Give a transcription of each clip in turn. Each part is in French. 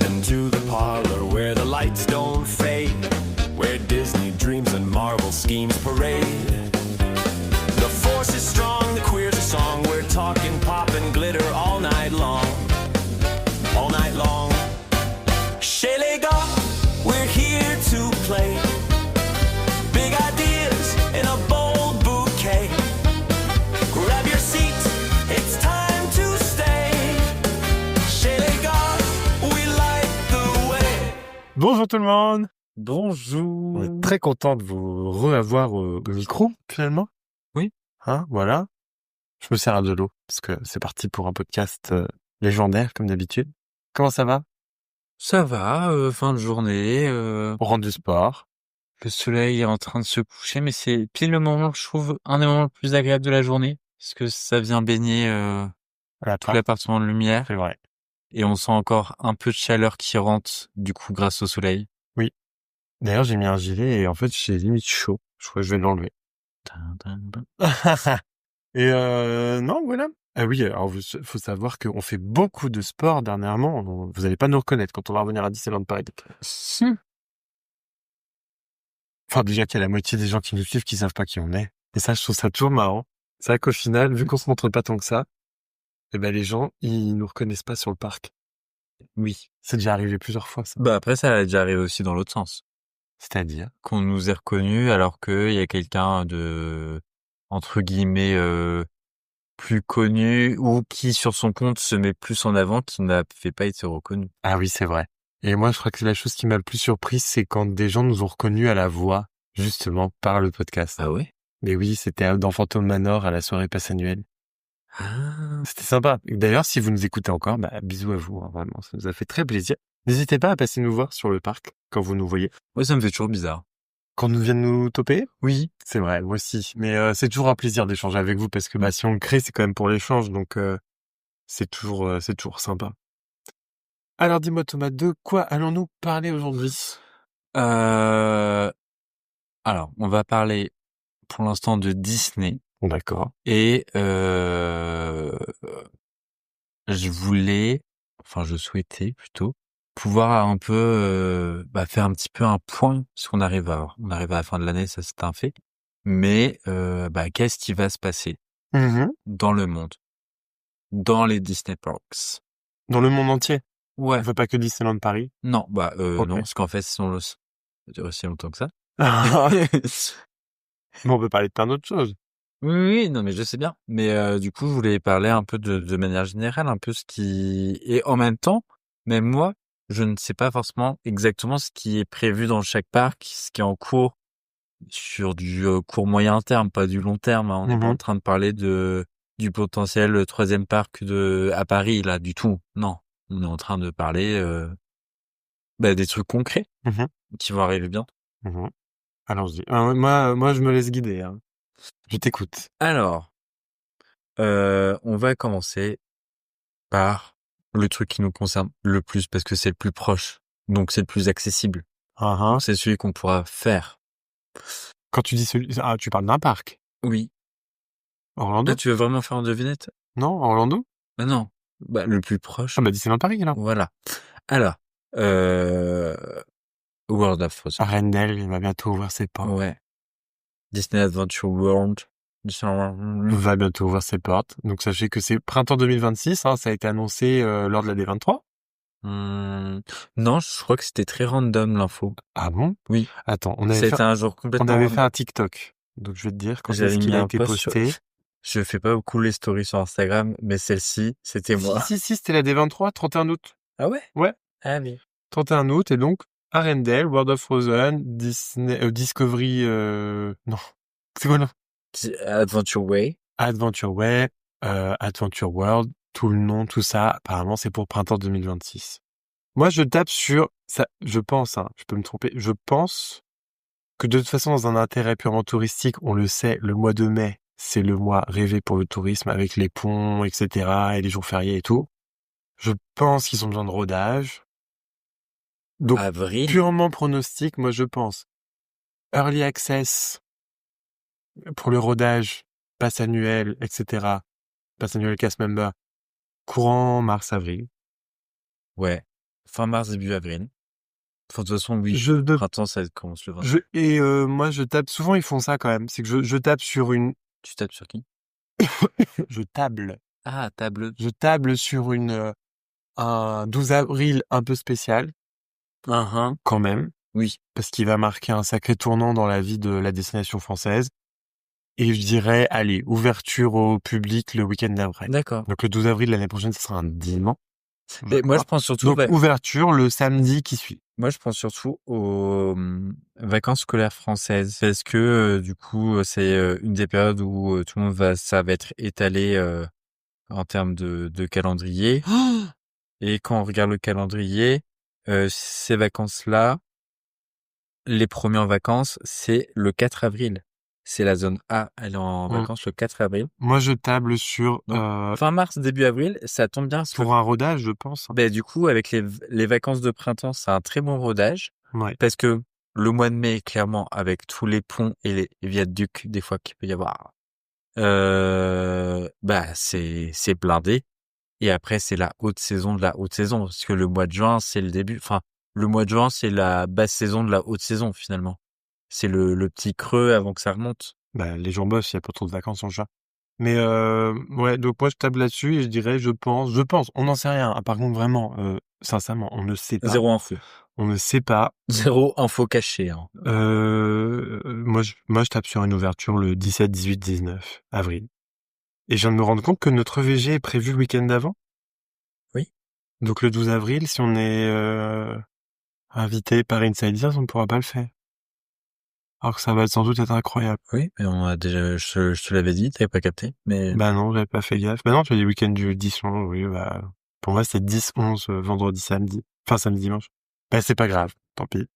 into the parlor where the lights don't fade, where Disney dreams and Marvel schemes parade. The force is strong, the queer's a song, we're talking pop and glitter all night long. All night long. Chez les gars, we're here to play. Big ideas in a bold bouquet. Grab your seat, it's time to stay. Chez les gars, we light the way. Bonjour tout le monde. Bonjour. On est très content de vous revoir au micro, finalement. Oui. Voilà. Je me sers à de l'eau, parce que c'est parti pour un podcast légendaire, comme d'habitude. Comment ça va? Ça va, fin de journée, On rentre du sport. le soleil est en train de se coucher, mais c'est pile le moment, je trouve, un des moments les plus agréables de la journée, parce que ça vient baigner À tout l'appartement de lumière, C'est vrai. et on sent encore un peu de chaleur qui rentre, du coup, grâce au soleil. D'ailleurs, j'ai mis un gilet et en fait, j'ai limite chaud. Je crois que je vais l'enlever. Et non, voilà. Ah oui, alors faut savoir qu'on fait beaucoup de sport dernièrement. Vous allez pas nous reconnaître quand on va revenir à Disneyland Paris. Enfin, déjà qu'il y a la moitié des gens qui nous suivent qui savent pas qui on est. Et ça, je trouve ça toujours marrant. C'est vrai qu'au final, vu qu'on se montre pas tant que ça, eh ben, les gens, ils nous reconnaissent pas sur le parc. Oui. C'est déjà arrivé plusieurs fois, ça. Bah après, ça a déjà arrivé aussi dans l'autre sens. C'est-à-dire? Qu'on nous ait reconnus alors qu'il y a quelqu'un de, entre guillemets, plus connu ou qui sur son compte se met plus en avant qui n'a fait pas été reconnu. Ah oui, c'est vrai. Et moi, je crois que c'est la chose qui m'a le plus surpris, c'est quand des gens nous ont reconnus à la voix, justement, par le podcast. Ah ouais? Mais oui, c'était dans Phantom Manor à la soirée passe annuelle. Ah. C'était sympa. D'ailleurs, si vous nous écoutez encore, bisous à vous, hein, vraiment, ça nous a fait très plaisir. N'hésitez pas à passer nous voir sur le parc quand vous nous voyez. Ouais, ça me fait toujours bizarre. Quand nous viennent nous toper, Oui. c'est vrai, moi aussi. Mais c'est toujours un plaisir d'échanger avec vous parce que si on le crée, c'est quand même pour l'échange, donc c'est toujours sympa. Alors dis-moi Thomas, de quoi allons-nous parler aujourd'hui? Alors, on va parler pour l'instant de Disney D'accord. et je souhaitais plutôt pouvoir un peu faire un petit peu un point parce qu'on arrive à la fin de l'année, ça c'est un fait. Mais qu'est-ce qui va se passer dans le monde, dans les Disney Parks? Dans le monde entier? Ouais. On fait pas que Disneyland Paris? Non, Ok. non, parce qu'en fait, ça dure aussi longtemps que ça. Mais on peut parler de plein d'autres choses. Oui, non, mais je sais bien. Mais du coup, je voulais parler un peu de manière générale, un peu ce qui... Et en même temps, même moi, je ne sais pas forcément exactement ce qui est prévu dans chaque parc, ce qui est en cours, sur du court moyen terme, pas du long terme. Hein. On n'est pas en train de parler du potentiel troisième parc à Paris, là, du tout. Non, on est en train de parler des trucs concrets qui vont arriver bientôt. Allons-y. Moi, je me laisse guider. Hein. Je t'écoute. Alors, on va commencer par le truc qui nous concerne le plus parce que c'est le plus proche, donc c'est le plus accessible. C'est celui qu'on pourra faire. Quand tu dis tu parles d'un parc? Oui. Orlando? Là, tu veux vraiment faire une devinette? Non, Orlando? Bah non. Le plus proche. Disneyland Paris, là. Voilà. Alors, World of Frozen. Arendelle, il va bientôt ouvrir ses portes. Ouais. Disney Adventure World. Va bientôt ouvrir ses portes. Donc sachez que c'est printemps 2026, ça a été annoncé lors de la D23. Non, je crois que c'était très random l'info. Ah bon? Oui. Attends, C'était un jour complètement... On avait fait un TikTok. Donc je vais te dire quand est-ce qu'il a été posté. Je fais pas beaucoup les stories sur Instagram, mais celle-ci, c'était moi. Si, c'était la D23, 31 août. Ah ouais? Ouais. Ah oui. 31 août, et donc, Arendelle, World of Frozen, Disney, Discovery, non. C'est quoi, là? Adventure Way. Adventure Way, Adventure World, tout le nom, tout ça, apparemment, c'est pour printemps 2026. Moi, je tape sur ça, je pense, je peux me tromper, je pense que de toute façon, dans un intérêt purement touristique, on le sait, le mois de mai, c'est le mois rêvé pour le tourisme avec les ponts, etc., et les jours fériés et tout. Je pense qu'ils ont besoin de rodage. Donc, Avril. purement pronostic, moi, je pense Early Access pour le rodage, pass annuel, etc., pass annuel cast member, courant mars-avril. Ouais. fin mars, début avril. Enfin, de toute façon, oui. Je ne Printemps, ça commence le 20. moi, je tape, souvent, ils font ça quand même. C'est que je tape sur Tu tapes sur qui? je table. Ah, table. Je table sur un 12 avril un peu spécial, quand même, Oui. parce qu'il va marquer un sacré tournant dans la vie de la destination française. Et je dirais, allez, ouverture au public le week-end d'après. D'accord. Donc le 12 avril l'année prochaine, ce sera un dimanche. Et moi, je pense surtout, Donc ouverture le samedi qui suit. moi, je pense surtout aux vacances scolaires françaises. Parce que, du coup, c'est une des périodes où tout le monde ça va être étalé en termes de calendrier. Et quand on regarde le calendrier, ces vacances-là, les premières vacances, c'est le 4 avril. C'est la zone A, elle est en vacances le 4 avril. Moi, je table sur Fin mars, début avril, ça tombe bien. pour un rodage, je pense. Ben, du coup, avec les vacances de printemps, c'est un très bon rodage. Ouais. Parce que le mois de mai, clairement, avec tous les ponts et les viaducs, des fois, qu'il peut y avoir, bah, c'est blindé. Et après, c'est la haute saison de la haute saison. Parce que le mois de juin, c'est le début. Enfin, le mois de juin, c'est la basse saison de la haute saison, finalement. C'est le petit creux avant que ça remonte. Bah, les gens bossent, il y a pas trop de vacances en juin. Mais ouais, donc moi je table là-dessus et je dirais, je pense, on n'en sait rien. Ah, par contre, vraiment, sincèrement, on ne sait pas. Zéro info. On ne sait pas. Zéro info cachée, hein. Moi, je tape sur une ouverture le 17, 18, 19 avril. Et je viens de me rendre compte que notre VG est prévu le week-end d'avant. Oui. Donc le 12 avril, si on est invité par Insiders, on ne pourra pas le faire. Alors que ça va sans doute être incroyable. Oui, mais on a déjà, je te l'avais dit, t'avais pas capté, mais. Bah non, j'avais pas fait gaffe. Bah non, tu as dit week-end du 10-11, oui, bah. Pour moi, c'est 10-11, vendredi, samedi. Enfin, samedi, dimanche. Bah, c'est pas grave. Tant pis.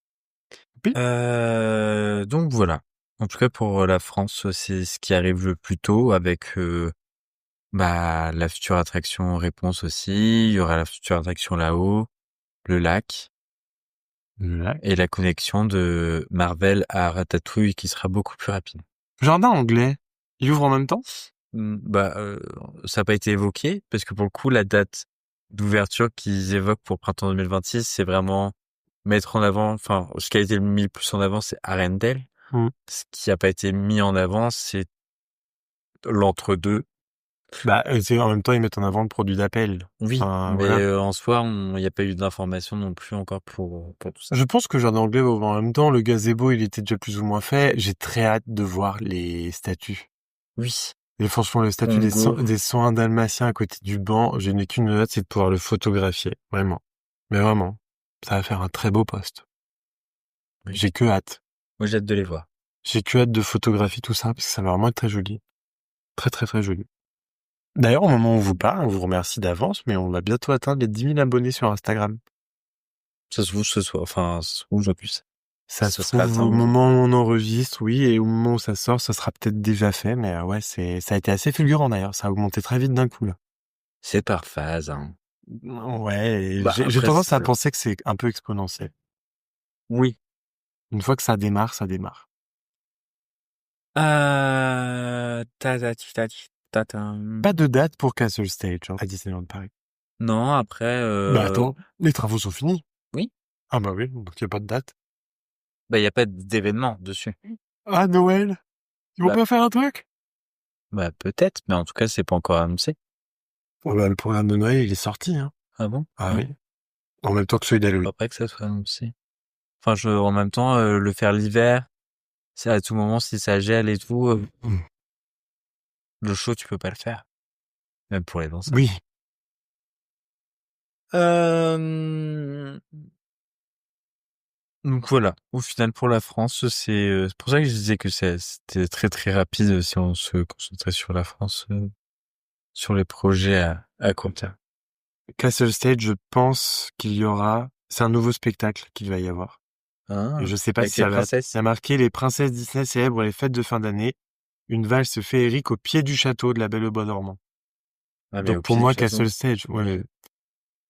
Donc voilà. En tout cas, pour la France, c'est ce qui arrive le plus tôt avec, bah, la future attraction Réponse aussi. Il y aura la future attraction là-haut, le lac. Et la connexion de Marvel à Ratatouille qui sera beaucoup plus rapide. Jardin anglais. Il ouvre en même temps? Bah, ça n'a pas été évoqué parce que pour le coup, la date d'ouverture qu'ils évoquent pour printemps 2026, c'est vraiment mettre en avant, enfin, ce qui a été mis le plus en avant, c'est Arendelle. Ce qui a pas été mis en avant, c'est l'entre-deux. Bah, en même temps, ils mettent en avant le produit d'appel. Oui, Enfin, mais voilà. en soi, il n'y a pas eu d'informations non plus encore pour tout ça. Je pense que Jardin anglais va ouvrir en même temps. Le gazebo, il était déjà plus ou moins fait. J'ai très hâte de voir les statues. Oui. Et franchement, le statut des 101 dalmatiens à côté du banc, je n'ai qu'une hâte, c'est de pouvoir le photographier. Vraiment. Mais vraiment. Ça va faire un très beau post. Oui. J'ai que hâte. Moi, j'ai hâte de les voir. J'ai que hâte de photographier tout ça, parce que ça va vraiment être très joli. Très, très, très joli. D'ailleurs, au moment où on vous parle, on vous remercie d'avance, mais on va bientôt atteindre les 10 000 abonnés sur Instagram. Ça se trouve ce soir, enfin, aujourd'hui. Ça se trouve au moment où on enregistre, oui, et au moment où ça sort, ça sera peut-être déjà fait, mais ouais, ça a été assez fulgurant d'ailleurs, ça a augmenté très vite d'un coup, là. C'est par phase, hein. Ouais, Bah, j'ai après, tendance à penser que c'est un peu exponentiel. Oui. Une fois que ça démarre, ça démarre. Pas Pas de date pour Castle Stage, hein, à Disneyland Paris. Non, après, Bah attends, les travaux sont finis. Oui. Ah bah oui, donc il y a pas de date. Bah, il y a pas d'événement dessus. Ah, Noël? Ils vont Bah. pas faire un truc? Bah, peut-être, mais en tout cas, c'est pas encore annoncé. Oh bah, le programme de Noël, il est sorti, hein. Ah bon? Ah oui. En même temps que celui d'Halloween. Après que ça soit annoncé. Enfin, en même temps, le faire l'hiver, c'est à tout moment, si ça gèle et tout, le show, tu peux pas le faire. Même pour les danseurs. Oui. Donc voilà. Au final, pour la France, c'est pour ça que je disais que c'était très très rapide si on se concentrait sur la France, sur les projets à court terme. Castle Stage, je pense qu'il y aura, c'est un nouveau spectacle qu'il va y avoir. Ah, Et je sais pas avec si ça les va, princesses. il y a marqué les princesses Disney célèbrent les fêtes de fin d'année. Une valse féerique au pied du château de la Belle au Bois dormant. Ah, mais Donc au pour pied moi, du château. Castle Stage, ouais.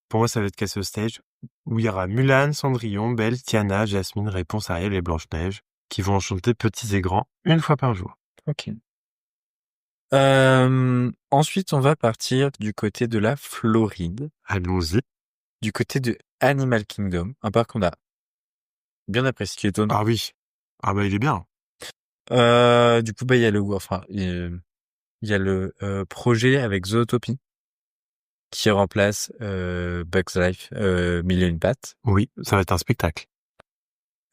Pour moi, ça va être Castle Stage, où il y aura Mulan, Cendrillon, Belle, Tiana, Jasmine, Réponse, Ariel et Blanche-Neige, qui vont chanter petits et grands une fois par jour. Ok. Ensuite, on va partir du côté de la Floride. Allons-y. Du côté de Animal Kingdom, un parc qu'on a bien apprécié, qui est étonnant. Ah oui. Ah bah il est bien. Du coup, il y a il y a le projet avec Zootopie qui remplace Bugs Life, Mille et une pattes. Oui, ça va être un spectacle.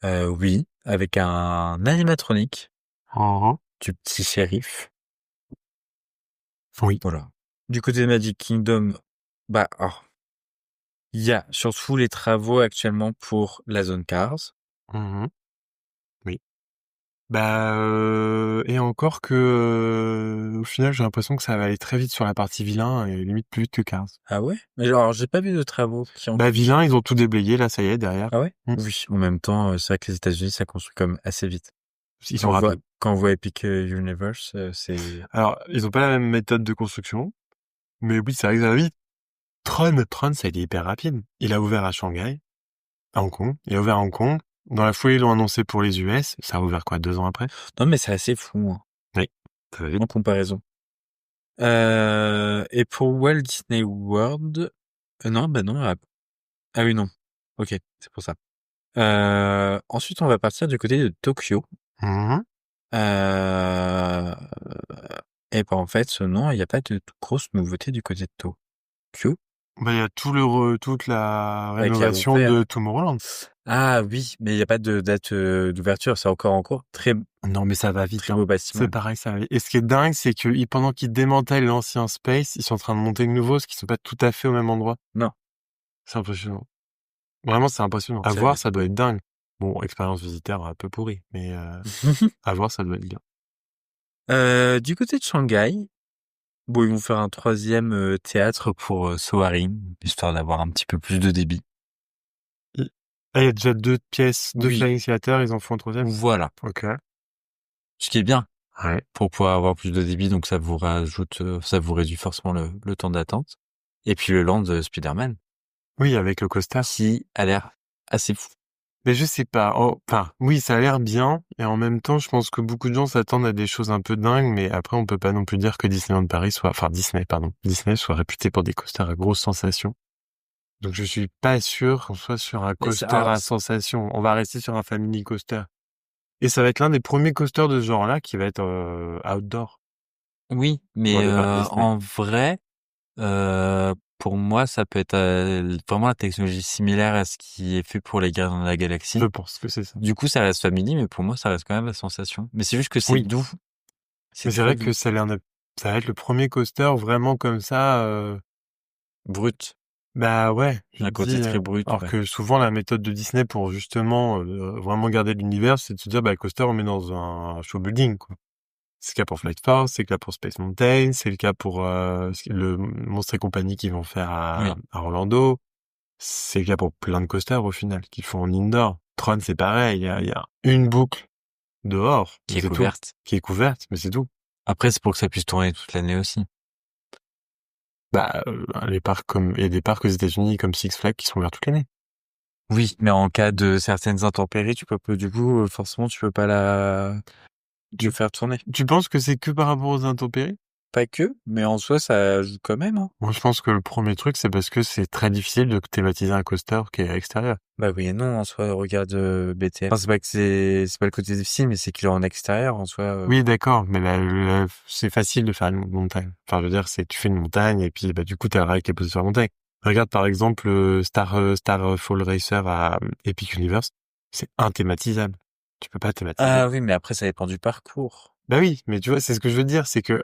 Oui, avec un animatronique Mhm. du petit shérif. Oui. Voilà. Du côté de Magic Kingdom, il y a surtout les travaux actuellement pour la zone Cars. Mhm. Oui. Bah et encore que au final j'ai l'impression que ça va aller très vite sur la partie vilain et limite plus vite que Cars. Ah ouais? Mais alors, j'ai pas vu de travaux qui ont... Bah vilain ils ont tout déblayé là ça y est derrière. Ah ouais? Mm. Oui. En même temps, c'est vrai que les États-Unis, ça construit comme assez vite. Ils sont rapides. Quand on voit Epic Universe, c'est... Alors ils ont pas la même méthode de construction, mais oui ça arrive à vite. Tron ça a été hyper rapide. Il a ouvert à Shanghai, à Hong Kong. Il a ouvert à Hong Kong. Dans la foulée ils l'ont annoncé pour les US. Ça a ouvert quoi 2 ans après? Non, mais c'est assez fou, hein, Oui. Ça va vite. en comparaison. Et pour Walt Disney World, non, non. Ah oui, non. Ok, c'est pour ça. Ensuite, on va partir du côté de Tokyo. Mhm. Et en fait, non, il n'y a pas de grosse nouveauté du côté de Tokyo. Bah il y a toute la Bah, qui a rénovation ouvert. de Tomorrowland. Ah oui, mais il n'y a pas de date d'ouverture, c'est encore en cours. Très, Non, mais ça va vite. très Hein. beau bâtiment. C'est pareil, ça va vite. Et ce qui est dingue, c'est que pendant qu'ils démantèlent l'ancien Space, ils sont en train de monter le nouveau, ce qui sont pas tout à fait au même endroit. Non. C'est impressionnant. Vraiment, c'est impressionnant. À C'est voir, vrai. ça doit être dingue. Bon, expérience visiteur un peu pourrie, mais à voir, ça doit être bien. Du côté de Shanghai, bon, ils vont faire un troisième théâtre pour Soaring, histoire d'avoir un petit peu plus de débit. Ah, il y a déjà 2 pièces, 2 Oui. flying theaters, ils en font un troisième. Voilà. Ok. Ce qui est bien Ouais. pour pouvoir avoir plus de débit, donc ça vous ça vous réduit forcément le temps d'attente. Et puis le land de Spider-Man, Oui, avec le coaster. qui a l'air assez fou. Mais je sais pas. Oh, enfin, oui, ça a l'air bien. Et en même temps, je pense que beaucoup de gens s'attendent à des choses un peu dingues. Mais après, on peut pas non plus dire que Disneyland Paris Disney soit réputé pour des coasters à grosse sensation. Donc, je suis pas sûr qu'on soit sur un Mais coaster à sensation. On va rester sur un family coaster. Et ça va être l'un des premiers coasters de ce genre-là qui va être outdoor. Oui, mais Dans les parcs Disney. en vrai, pour moi, ça peut être vraiment la technologie similaire à ce qui est fait pour les Gardiens de la Galaxie. Je pense que c'est ça. Du coup, ça reste family, mais pour moi, ça reste quand même la sensation. Mais c'est juste que c'est Oui. doux. Mais c'est très vrai doux. que ça va être le premier coaster vraiment comme ça. Brut. Bah ouais, je Un te côté dis, très brut, alors ouais. que souvent la méthode de Disney pour justement vraiment garder l'univers, c'est de se dire bah le coaster on met dans un show building quoi. C'est le cas pour Flight Force, c'est le cas pour Space Mountain, c'est le cas pour le Monstres et compagnie qu'ils vont faire Oui. à Orlando, c'est le cas pour plein de coasters au final qu'ils font en indoor. Tron c'est pareil, il y a une boucle dehors Qui mais est c'est tout. couverte. Qui est couverte, mais c'est tout. Après, c'est pour que ça puisse tourner toute l'année aussi. Bah les parcs il y a des parcs aux États-Unis comme Six Flags qui sont ouverts toute l'année. Oui, mais en cas de certaines intempéries, du coup, forcément, tu peux pas le faire tourner. Tu penses que c'est que par rapport aux intempéries? Pas que, mais en soi, ça joue quand même, hein. Moi, je pense que le premier truc, c'est parce que c'est très difficile de thématiser un coaster qui est à l'extérieur. Bah oui et non, en soi, regarde BTS. Enfin, c'est pas que c'est pas le côté difficile, mais c'est qu'il est en extérieur, en soi. Oui, d'accord, mais c'est facile de faire une montagne. Enfin, je veux dire, tu fais une montagne et puis, bah, du coup, t'as le rail qui est posé sur la montagne. Regarde, par exemple, Starfall Racer à Epic Universe. C'est inthématisable. Tu peux pas thématiser. Ah oui, mais après, ça dépend du parcours. Bah oui, mais tu vois, c'est ce que je veux dire, c'est que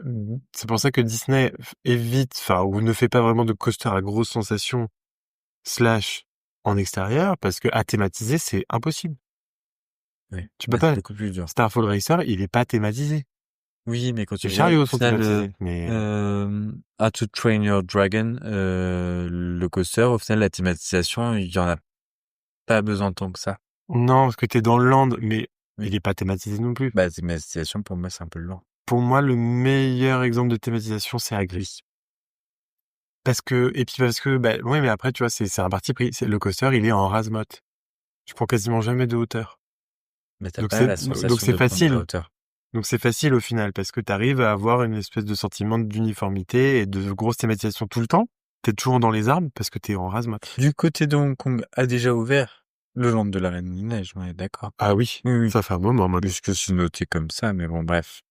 c'est pour ça que Disney évite, enfin, ou ne fait pas vraiment de coaster à grosse sensation / en extérieur, parce que à thématiser, c'est impossible. Oui. Tu peux C'est pas. beaucoup plus dur. Starfall Racer, il est pas thématisé. Oui, mais quand tu Les regardes, chariots au sont final, thématisés, mais How to Train Your Dragon, le coaster, au final, la thématisation, il y en a pas besoin tant que ça. non, parce que t'es dans le land, mais Oui. il est pas thématisé non plus. Bah, thématisation, pour moi, c'est un peu lent. Pour moi, le meilleur exemple de thématisation, c'est Agri. Parce que, bah, ouais, mais après, tu vois, c'est un parti pris. Le coaster, il est en rasemote. Tu prends quasiment jamais de hauteur. Mais t'as Donc pas c'est, la donc sensation c'est de prendre de la facile. hauteur. Donc c'est facile au final, parce que t'arrives à avoir une espèce de sentiment d'uniformité et de grosse thématisation tout le temps. T'es toujours dans les arbres parce que t'es en rase mat. Du côté de Hong Kong a déjà ouvert le land de la Reine des Neiges, on est d'accord. Ah oui, Oui, oui. ça fait un moment, moi. Puisque c'est noté comme ça, mais bon, bref.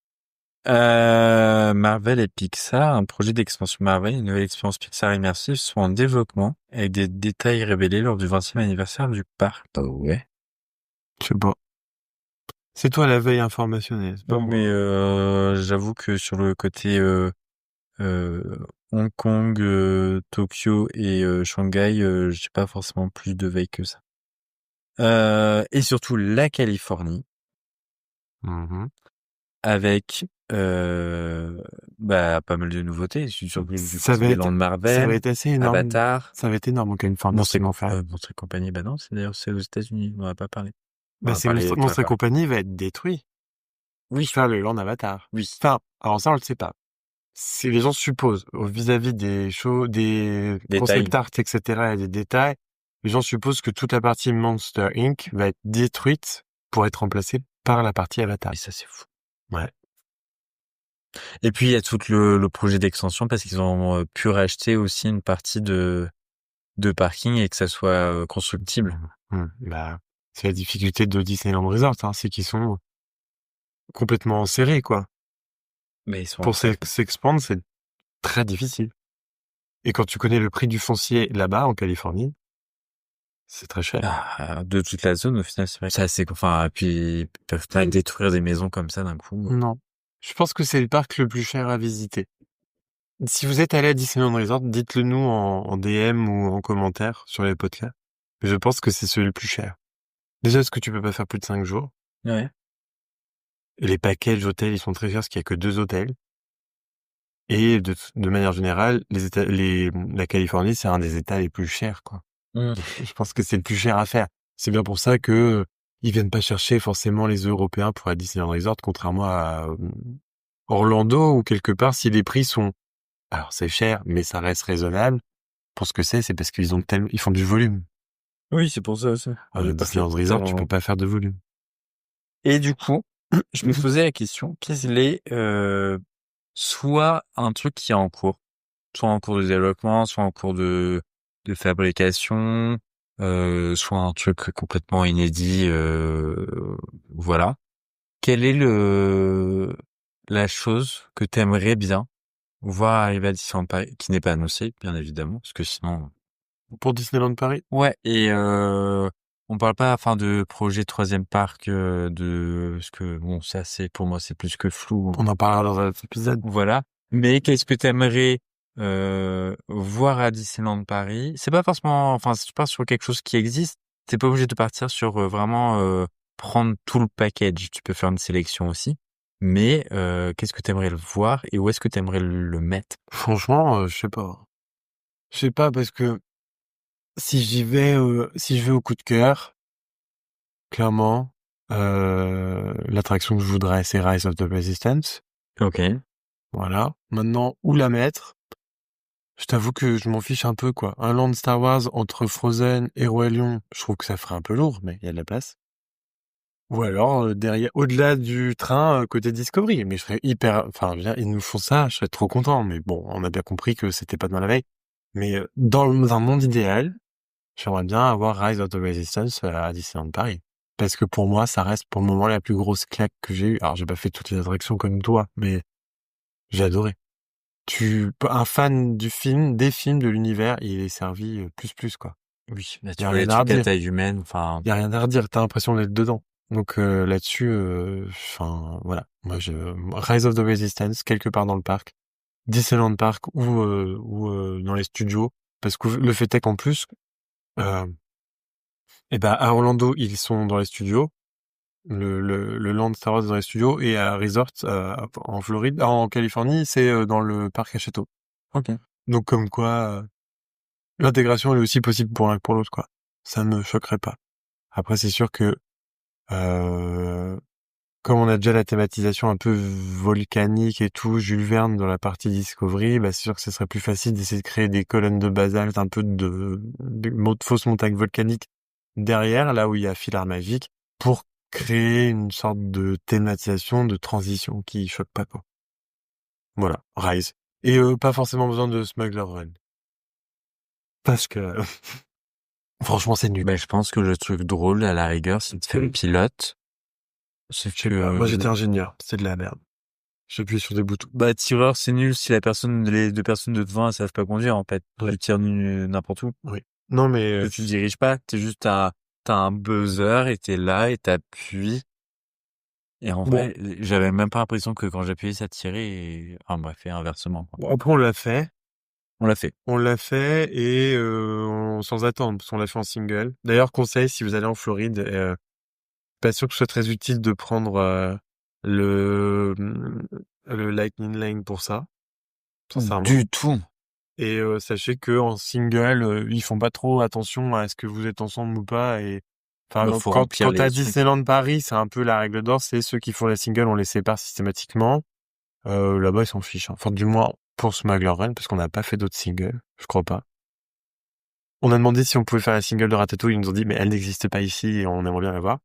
Marvel et Pixar, un projet d'expansion Marvel, une nouvelle expérience Pixar immersive sont en développement avec des détails révélés lors du 20e anniversaire du parc. Ah ouais. Je sais pas. C'est toi la veille informationnelle, c'est pas Non, moi. mais j'avoue que sur le côté euh, Hong Kong, Tokyo et Shanghai, j'ai pas forcément plus de veille que ça. Et surtout la Californie Mhm. avec pas mal de nouveautés, surtout du Ça va côté des être, landes ça va Marvel, être assez énorme. Avatar, Ça va être énorme en Californie. Monstres qu'ils vont faire. et Compagnie. Bah non, c'est aux États-Unis, on en a pas parlé. On Bah, a c'est parlé Monstres et Avatar. compagnie va être détruit. Oui, Faire le land Avatar. oui. Enfin, alors ça, on le sait pas. Si les gens supposent, vis-à-vis des shows, des Détails. concept art, etc., et des détails, les gens supposent que toute la partie Monster Inc. va être détruite pour être remplacée par la partie Avatar. Et ça, c'est fou. Ouais. Et puis, il y a tout le projet d'extension parce qu'ils ont pu racheter aussi une partie de parking et que ça soit constructible. Bah, c'est la difficulté de Disneyland Resort, hein, c'est qu'ils sont complètement serrés, quoi. Mais ils sont Pour s'expandre, c'est très difficile. Et quand tu connais le prix du foncier là-bas, en Californie, c'est très cher. de toute la zone, au final, c'est vrai. Ça, c'est, enfin, puis, ils peuvent pas détruire des maisons comme ça d'un coup. Non. Je pense que c'est le parc le plus cher à visiter. Si vous êtes allé à Disneyland Resort, dites-le nous en DM ou en commentaire sur les podcasts. Je pense que c'est celui le plus cher. Déjà parce que tu peux pas faire plus de 5 jours. Ouais. Et les packages hôtels, ils sont très chers parce qu'il y a que 2 hôtels. Et de manière générale, la Californie, c'est un des États les plus chers, quoi. Je pense que c'est le plus cher à faire. C'est bien pour ça que ils viennent pas chercher forcément les Européens pour aller à Disneyland Resort, contrairement à Orlando ou quelque part, si les prix sont, alors c'est cher, mais ça reste raisonnable. Pour ce que c'est parce qu'ils ils font du volume. Oui, c'est pour ça aussi. Disneyland Resort, tu peux pas faire de volume. Et du coup, je me posais la question, quel est soit un truc qui est en cours, soit en cours de développement, soit en cours de fabrication, soit un truc complètement inédit, voilà. Quelle est la chose que t'aimerais bien voir arriver à Disneyland Paris, qui n'est pas annoncée, bien évidemment, parce que sinon. Pour Disneyland Paris? Ouais. Et on parle pas, enfin, de projet troisième parc, parce que bon, ça c'est pour moi c'est plus que flou. On en parlera dans un autre épisode. Voilà. Mais qu'est-ce que t'aimerais voir à Disneyland Paris? C'est pas forcément, enfin, si tu pars sur quelque chose qui existe, t'es pas obligé de partir sur vraiment prendre tout le package. Tu peux faire une sélection aussi. Mais qu'est-ce que t'aimerais le voir et où est-ce que t'aimerais le mettre? Franchement, je sais pas. Je sais pas parce que si je vais au coup de cœur, clairement, l'attraction que je voudrais, c'est Rise of the Resistance. Ok. Voilà. Maintenant, où la mettre? Je t'avoue que je m'en fiche un peu, quoi. Un land Star Wars entre Frozen et Roi Lion, je trouve que ça ferait un peu lourd, mais il y a de la place. Ou alors, derrière, au-delà du train, côté Discovery. Mais je serais enfin, je veux dire, ils nous font ça, je serais trop content. Mais bon, on a bien compris que c'était pas demain la veille. Mais dans un monde idéal, j'aimerais bien avoir Rise of the Resistance à Disneyland Paris. Parce que pour moi, ça reste pour le moment la plus grosse claque que j'ai eue. Alors, j'ai pas fait toutes les attractions comme toi, mais j'ai adoré. Un fan du film, des films, de l'univers, il est servi plus, quoi. Oui, bah, Y tu a vois les rien à trucs à redire. taille humaine, enfin. Y a rien à redire, t'as l'impression d'être dedans. Donc là-dessus, enfin voilà. Moi, Rise of the Resistance, quelque part dans le parc, Disneyland Park ou dans les studios, parce que le fait est qu'en plus, à Orlando, ils sont dans les studios, le Land Star Wars est dans les studios, et à Resort en Floride, en Californie, c'est dans le parc à château. Ok. Donc comme quoi, l'intégration elle est aussi possible pour l'un que pour l'autre, quoi. Ça me choquerait pas. Après, c'est sûr que comme on a déjà la thématisation un peu volcanique et tout, Jules Verne dans la partie Discovery, bah c'est sûr que ce serait plus facile d'essayer de créer des colonnes de basalte, un peu de fausses montagnes volcaniques derrière, là où il y a Filar Magique, pour créer une sorte de thématisation, de transition qui choque pas, quoi. Voilà, Rise. Et pas forcément besoin de Smuggler Run. Parce que franchement, c'est nul. Ben, je pense que le truc drôle, à la rigueur, c'est de faire le pilote. C'est Je sais pas. que, Moi, j'étais ingénieur. C'est de la merde. J'appuie sur des boutons. bah, tireur, c'est nul si les deux personnes de devant, elles savent pas conduire, en fait. Ouais. Tu tires n'importe où. Oui. Non, mais Tu diriges pas, t'as un buzzer et t'es là et t'appuies. Et en bon. vrai, j'avais même pas l'impression que quand j'appuyais, ça tirait et, enfin, bref, et inversement, quoi. Bon, après, on l'a fait. On l'a fait. On l'a fait et sans attendre, parce qu'on l'a fait en single. D'ailleurs, conseil, si vous allez en Floride, pas sûr que ce soit très utile de prendre le le Lightning Lane pour ça, sincèrement. Du tout. Et sachez que en single, ils font pas trop attention à ce que vous êtes ensemble ou pas. Et enfin, Bah, faut remplir quand à les trucs. Disneyland Paris, c'est un peu la règle d'or, c'est ceux qui font les singles, on les sépare systématiquement. Là-bas, ils s'en fichent, hein. Enfin, du moins pour Smuggler Run, parce qu'on n'a pas fait d'autres singles, je crois pas. On a demandé si on pouvait faire la single de Ratatouille, ils nous ont dit mais elle n'existe pas ici et on aimerait bien la voir.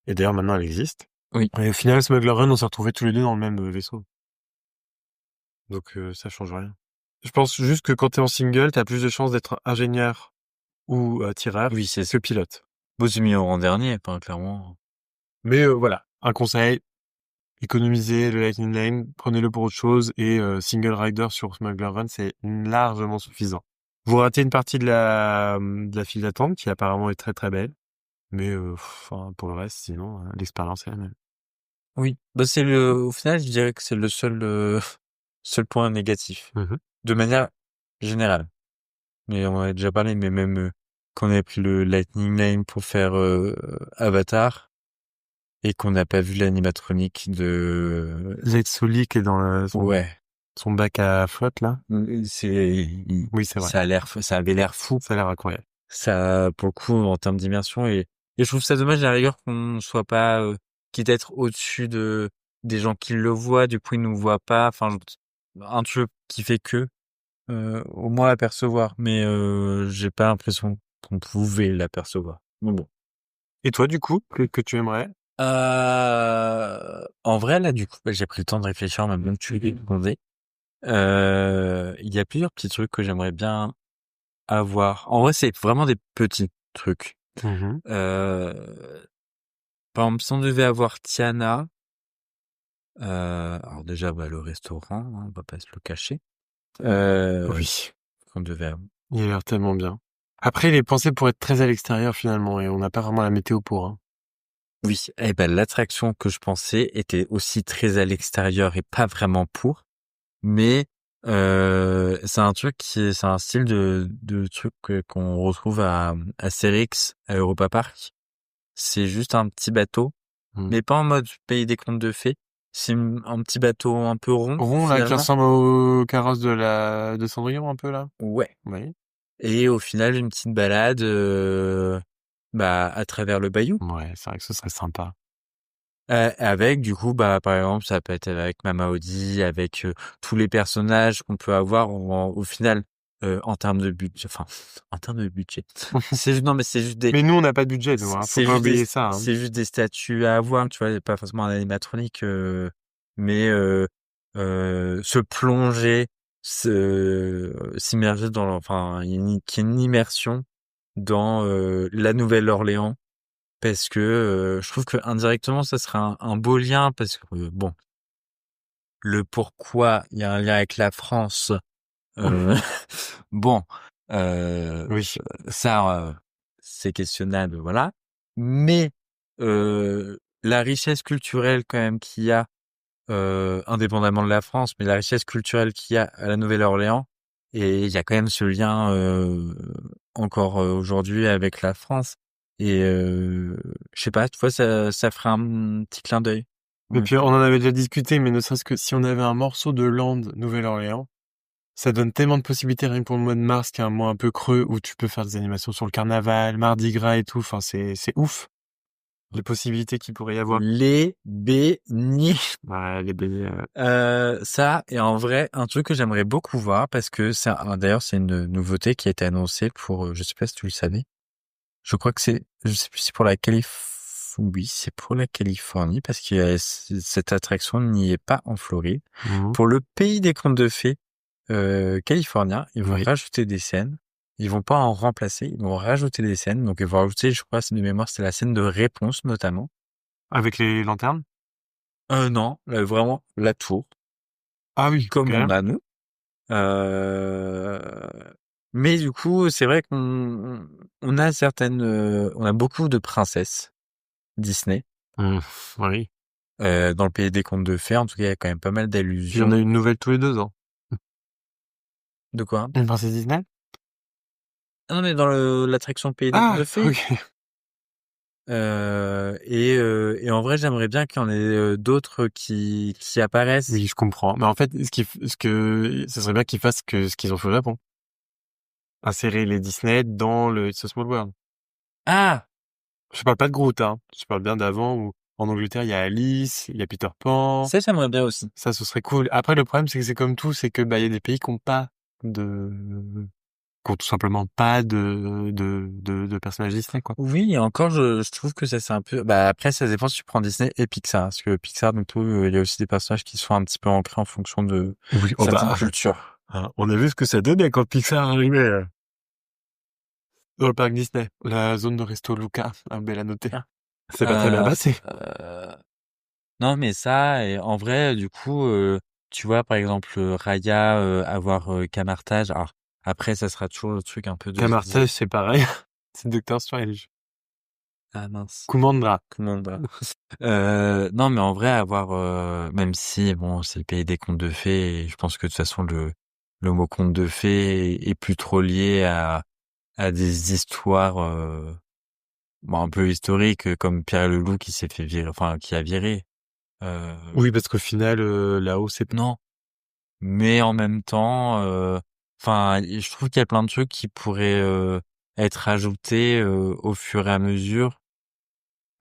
Et d'ailleurs maintenant elle existe. Oui. Et au final, Smuggler Run, on s'est retrouvés tous les deux dans le même vaisseau. Donc ça change rien. Je pense juste que quand t'es en single, t'as plus de chances d'être ingénieur ou tireur Oui, c'est que pilote. Bon, c'est mis au rang dernier, pas clairement. Mais voilà, un conseil, économisez le Lightning Lane, prenez-le pour autre chose et single rider sur Smuggler Run, c'est largement suffisant. Vous ratez une partie de la file d'attente qui apparemment est très très belle, mais pour le reste, sinon l'expérience est la même. Oui. Bah, au final, je dirais que c'est le seul point négatif. Mhm. De manière générale. Mais on en a déjà parlé, mais même quand on avait pris le Lightning Lane pour faire Avatar et qu'on n'a pas vu l'animatronique de... Jake Sully qui est dans Ouais. son bac à flotte là. Oui, Oui, c'est vrai. ça avait l'air fou. Ça a l'air incroyable. Ça, pour le coup, en termes d'immersion et je trouve ça dommage à la rigueur qu'on soit pas, quitte à être au-dessus des gens qui le voient, du coup, ils nous voient pas. Enfin, un truc qui fait que, au moins l'apercevoir. Mais, j'ai pas l'impression qu'on pouvait l'apercevoir. Mais bon. Et toi, du coup, que tu aimerais? En vrai, là, du coup, bah, j'ai pris le temps de réfléchir, même que tu l'as demandé. Il y a plusieurs petits trucs que j'aimerais bien avoir. En vrai, c'est vraiment des petits trucs. Mhm. Par exemple, si on devait avoir Tiana, alors déjà, bah, le restaurant, hein, on va pas se le cacher. Oui, Qu'on devait il a l'air tellement bien. Après, il est pensé pour être très à l'extérieur finalement, et on n'a pas vraiment la météo pour. Hein. Oui, eh ben, l'attraction que je pensais était aussi très à l'extérieur et pas vraiment pour. Mais, c'est c'est un style de truc qu'on retrouve à Astérix, à Europa Park. C'est juste un petit bateau, Mm. mais pas en mode pays des contes de fées. C'est un petit bateau un peu rond, Rond là, qui finalement. ressemble au carrosse de Cendrillon un peu là. Ouais. Oui. Et au final, une petite balade, bah, à travers le bayou. Ouais, c'est vrai que ce serait sympa. Avec, du coup, bah, par exemple, ça peut être avec Mama Audi, avec tous les personnages qu'on peut avoir au final, en termes de budget, enfin, en termes de budget. Non, mais c'est juste Mais nous, on n'a pas de budget, nous. Hein. Faut c'est pas juste oublier ça. Hein. c'est juste des statues à avoir, tu vois, pas forcément un animatronique, mais se plonger, s'immerger enfin, qu'il y ait une immersion dans la Nouvelle-Orléans parce que je trouve que indirectement ça serait un beau lien parce que bon, le pourquoi il y a un lien avec la France, euh, bon, euh, Oui. ça c'est questionnable, voilà. Mais la richesse culturelle quand même qu'il y a, indépendamment de la France, mais la richesse culturelle qu'il y a à la Nouvelle-Orléans, et il y a quand même ce lien encore aujourd'hui avec la France. Et je sais pas, tu vois, ça ferait un petit clin d'œil. Et Ouais. puis, on en avait déjà discuté, mais ne serait-ce que si on avait un morceau de land Nouvelle-Orléans, ça donne tellement de possibilités rien que pour le mois de mars, qui est un mois un peu creux, où tu peux faire des animations sur le carnaval, Mardi Gras et tout. Enfin, c'est ouf. Les possibilités qu'il pourrait y avoir. Les bénis. Ouais, les bébés. Ça, et en vrai, un truc que j'aimerais beaucoup voir, parce que d'ailleurs, c'est une nouveauté qui a été annoncée pour, je sais pas si tu le savais. Je crois que je sais plus si pour la oui, c'est pour la Californie, parce que cette attraction n'y est pas en Floride. Mhm. Pour le pays des contes de fées, californien, ils vont Oui. rajouter des scènes ils vont pas en remplacer, ils vont rajouter des scènes. Donc, ils vont rajouter, je crois, de mémoire, c'est la scène de réponse, notamment. Avec les lanternes? Non, vraiment, la tour, Ah oui, comme ok. on a, nous. Euh, Mais du coup, c'est vrai on a on a beaucoup de princesses Disney. Mmh, oui. Dans le pays des contes de fées, en tout cas, il y a quand même pas mal Il y en d'allusions. a une nouvelle tous les 2 ans. De quoi? Une princesse Disney? Ah non, mais dans l'attraction pays des contes Ah, de fées. ok. Et en vrai, j'aimerais bien qu'il y en ait d'autres qui apparaissent. Oui, je comprends. Mais en fait, ce serait bien qu'ils fassent ce qu'ils ont fait au Japon. Insérer les Disney dans le It's a Small World. Ah! Je parle pas de Groot, hein. Je parle bien d'avant où, en Angleterre, il y a Alice, il y a Peter Pan. Ça, j'aimerais bien aussi. Ça, ce serait cool. Après, le problème, c'est que c'est comme tout, c'est que, bah, il y a des pays qui ont pas qui ont tout simplement pas de personnages Disney, quoi. Oui, et encore, je trouve que ça, c'est un peu... Bah, après, ça dépend si tu prends Disney et Pixar. Parce que Pixar, du coup, il y a aussi des personnages qui sont un petit peu ancrés en fonction de Oui, oh certaines bah, cultures. hein, on a vu ce que ça donnait quand Pixar arrivait dans le parc Disney. La zone de resto Luca, belle à noter. C'est pas très bien Euh, passé. euh, Non, mais ça, et en vrai, du coup, tu vois, par exemple, Raya avoir Camartage. Alors, après, ça sera toujours le truc un peu de se dire, Camartage, c'est pareil. C'est Doctor Strange. ah mince, Kumandra. comment on va. Non, mais en vrai, avoir, même si, bon, c'est le pays des contes de fées, et je pense que de toute façon, le mot conte de fées est plus trop lié à des histoires, bon, un peu historiques, comme Pierre et le Loup qui s'est fait virer, enfin, qui a viré. Euh, Oui, parce qu'au final, là-haut, c'est... non. Mais en même temps, enfin, je trouve qu'il y a plein de trucs qui pourraient être ajoutés au fur et à mesure.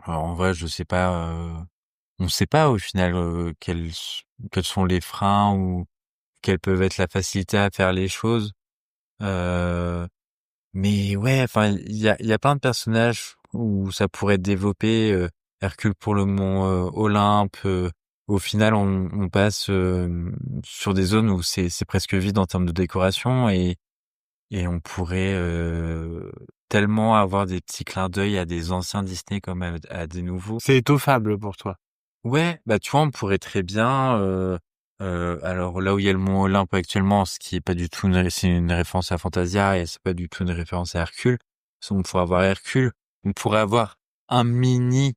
Alors, en vrai, je sais pas, on sait pas au final quels sont les freins ou quelles peuvent être la facilité à faire les choses. Euh, mais ouais, enfin, il y a plein de personnages où ça pourrait être développé. Hercule pour le mont Olympe. Au final, on passe sur des zones où c'est presque vide en termes de décoration et on pourrait tellement avoir des petits clins d'œil à des anciens Disney comme à des nouveaux. C'est étoffable pour toi. Ouais, bah tu vois, on pourrait très bien. Alors là où il y a le mont Olympe actuellement, ce qui est pas du tout c'est une référence à Fantasia et c'est pas du tout une référence à Hercule. On pourrait avoir Hercule, on pourrait avoir un mini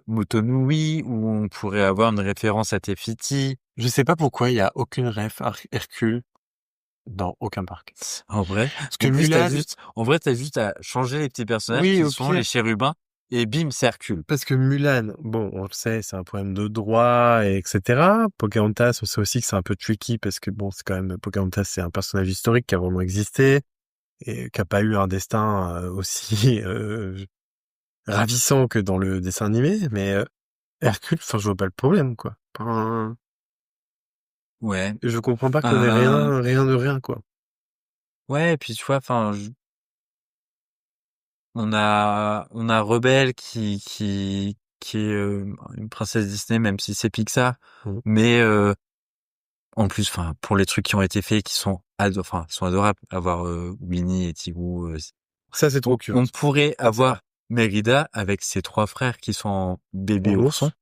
Motonui ou on pourrait avoir une référence à Tefiti. Je sais pas pourquoi il y a aucune ref Hercule dans aucun parc. En vrai, Parce que en plus Mulan, t'as juste à changer les petits personnages oui, qui au sont les pire. chérubins et bim, c'est Hercule. Parce que Mulan, bon, on le sait, c'est un problème de droit, et etc. Pocahontas, on sait aussi que c'est un peu tricky parce que bon, c'est quand même, Pocahontas, c'est un personnage historique qui a vraiment existé et qui a pas eu un destin aussi ravissant que dans le dessin animé, mais Hercule, enfin, je vois pas le problème, quoi. Enfin, Ouais. je comprends pas qu'on ait Euh, rien de rien, quoi. ouais, et puis tu vois, enfin, on a Rebelle qui est une princesse Disney, même si c'est Pixar. Mhm. Mais en plus, enfin, pour les trucs qui ont été faits, qui sont enfin, sont adorables, avoir Winnie et Tigou. Ça, c'est trop On cute. pourrait Ça, c'est vrai. avoir Mérida avec ses trois frères qui sont en En bébé ours. ourson.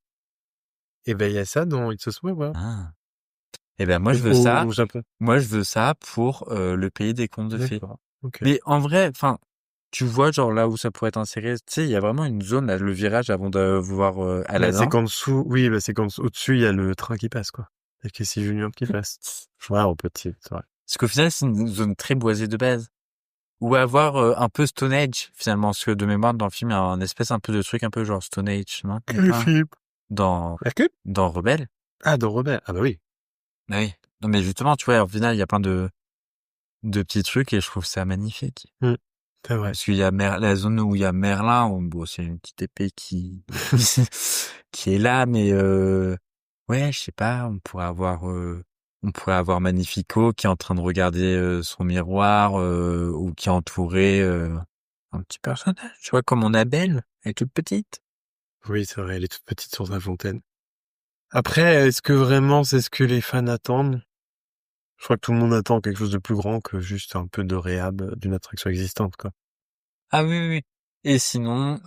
Et ben, il y a ça dans It's a Small World. Ah. Eh ben moi je veux ça. Au Japon. Moi je veux ça pour le pays des contes de fées. D'accord. Ok. Mais en vrai, enfin, tu vois, genre là où ça pourrait être inséré, tu sais, il y a vraiment une zone, là, le virage avant de voir Bah, c'est Aladdin. qu'en dessous, oui, bah, c'est au-dessus, il y a le train qui passe, quoi. Il y a Casey Junior qui passe. Ouais, en petit, c'est vrai. Parce qu'au final, c'est une zone très boisée de base. Ou avoir un peu Stone Age, finalement. Parce que de mémoire, dans le film, il y a un espèce un peu de truc un peu genre Stone Age, non? Il y a Le pas un- film. Dans, Hercule? dans Rebelle. Ah, dans Robert. Ah, bah oui. Ah oui. Non, mais justement, tu vois, au final, il y a plein de petits trucs et je trouve ça magnifique. Mm. C'est vrai. Parce qu'il y a la zone où il y a Merlin, bon, c'est une petite épée qui est là, mais ouais, je sais pas, on pourrait avoir Magnifico qui est en train de regarder son miroir ou qui est entouré un petit personnage, tu vois, comme on a Belle, elle est toute petite. Oui, c'est vrai, elle est toute petite sur sa fontaine. Après, est-ce que vraiment c'est ce que les fans attendent? Je crois que tout le monde attend quelque chose de plus grand que juste un peu de réhab d'une attraction existante, quoi. Ah oui, oui, oui. Et sinon,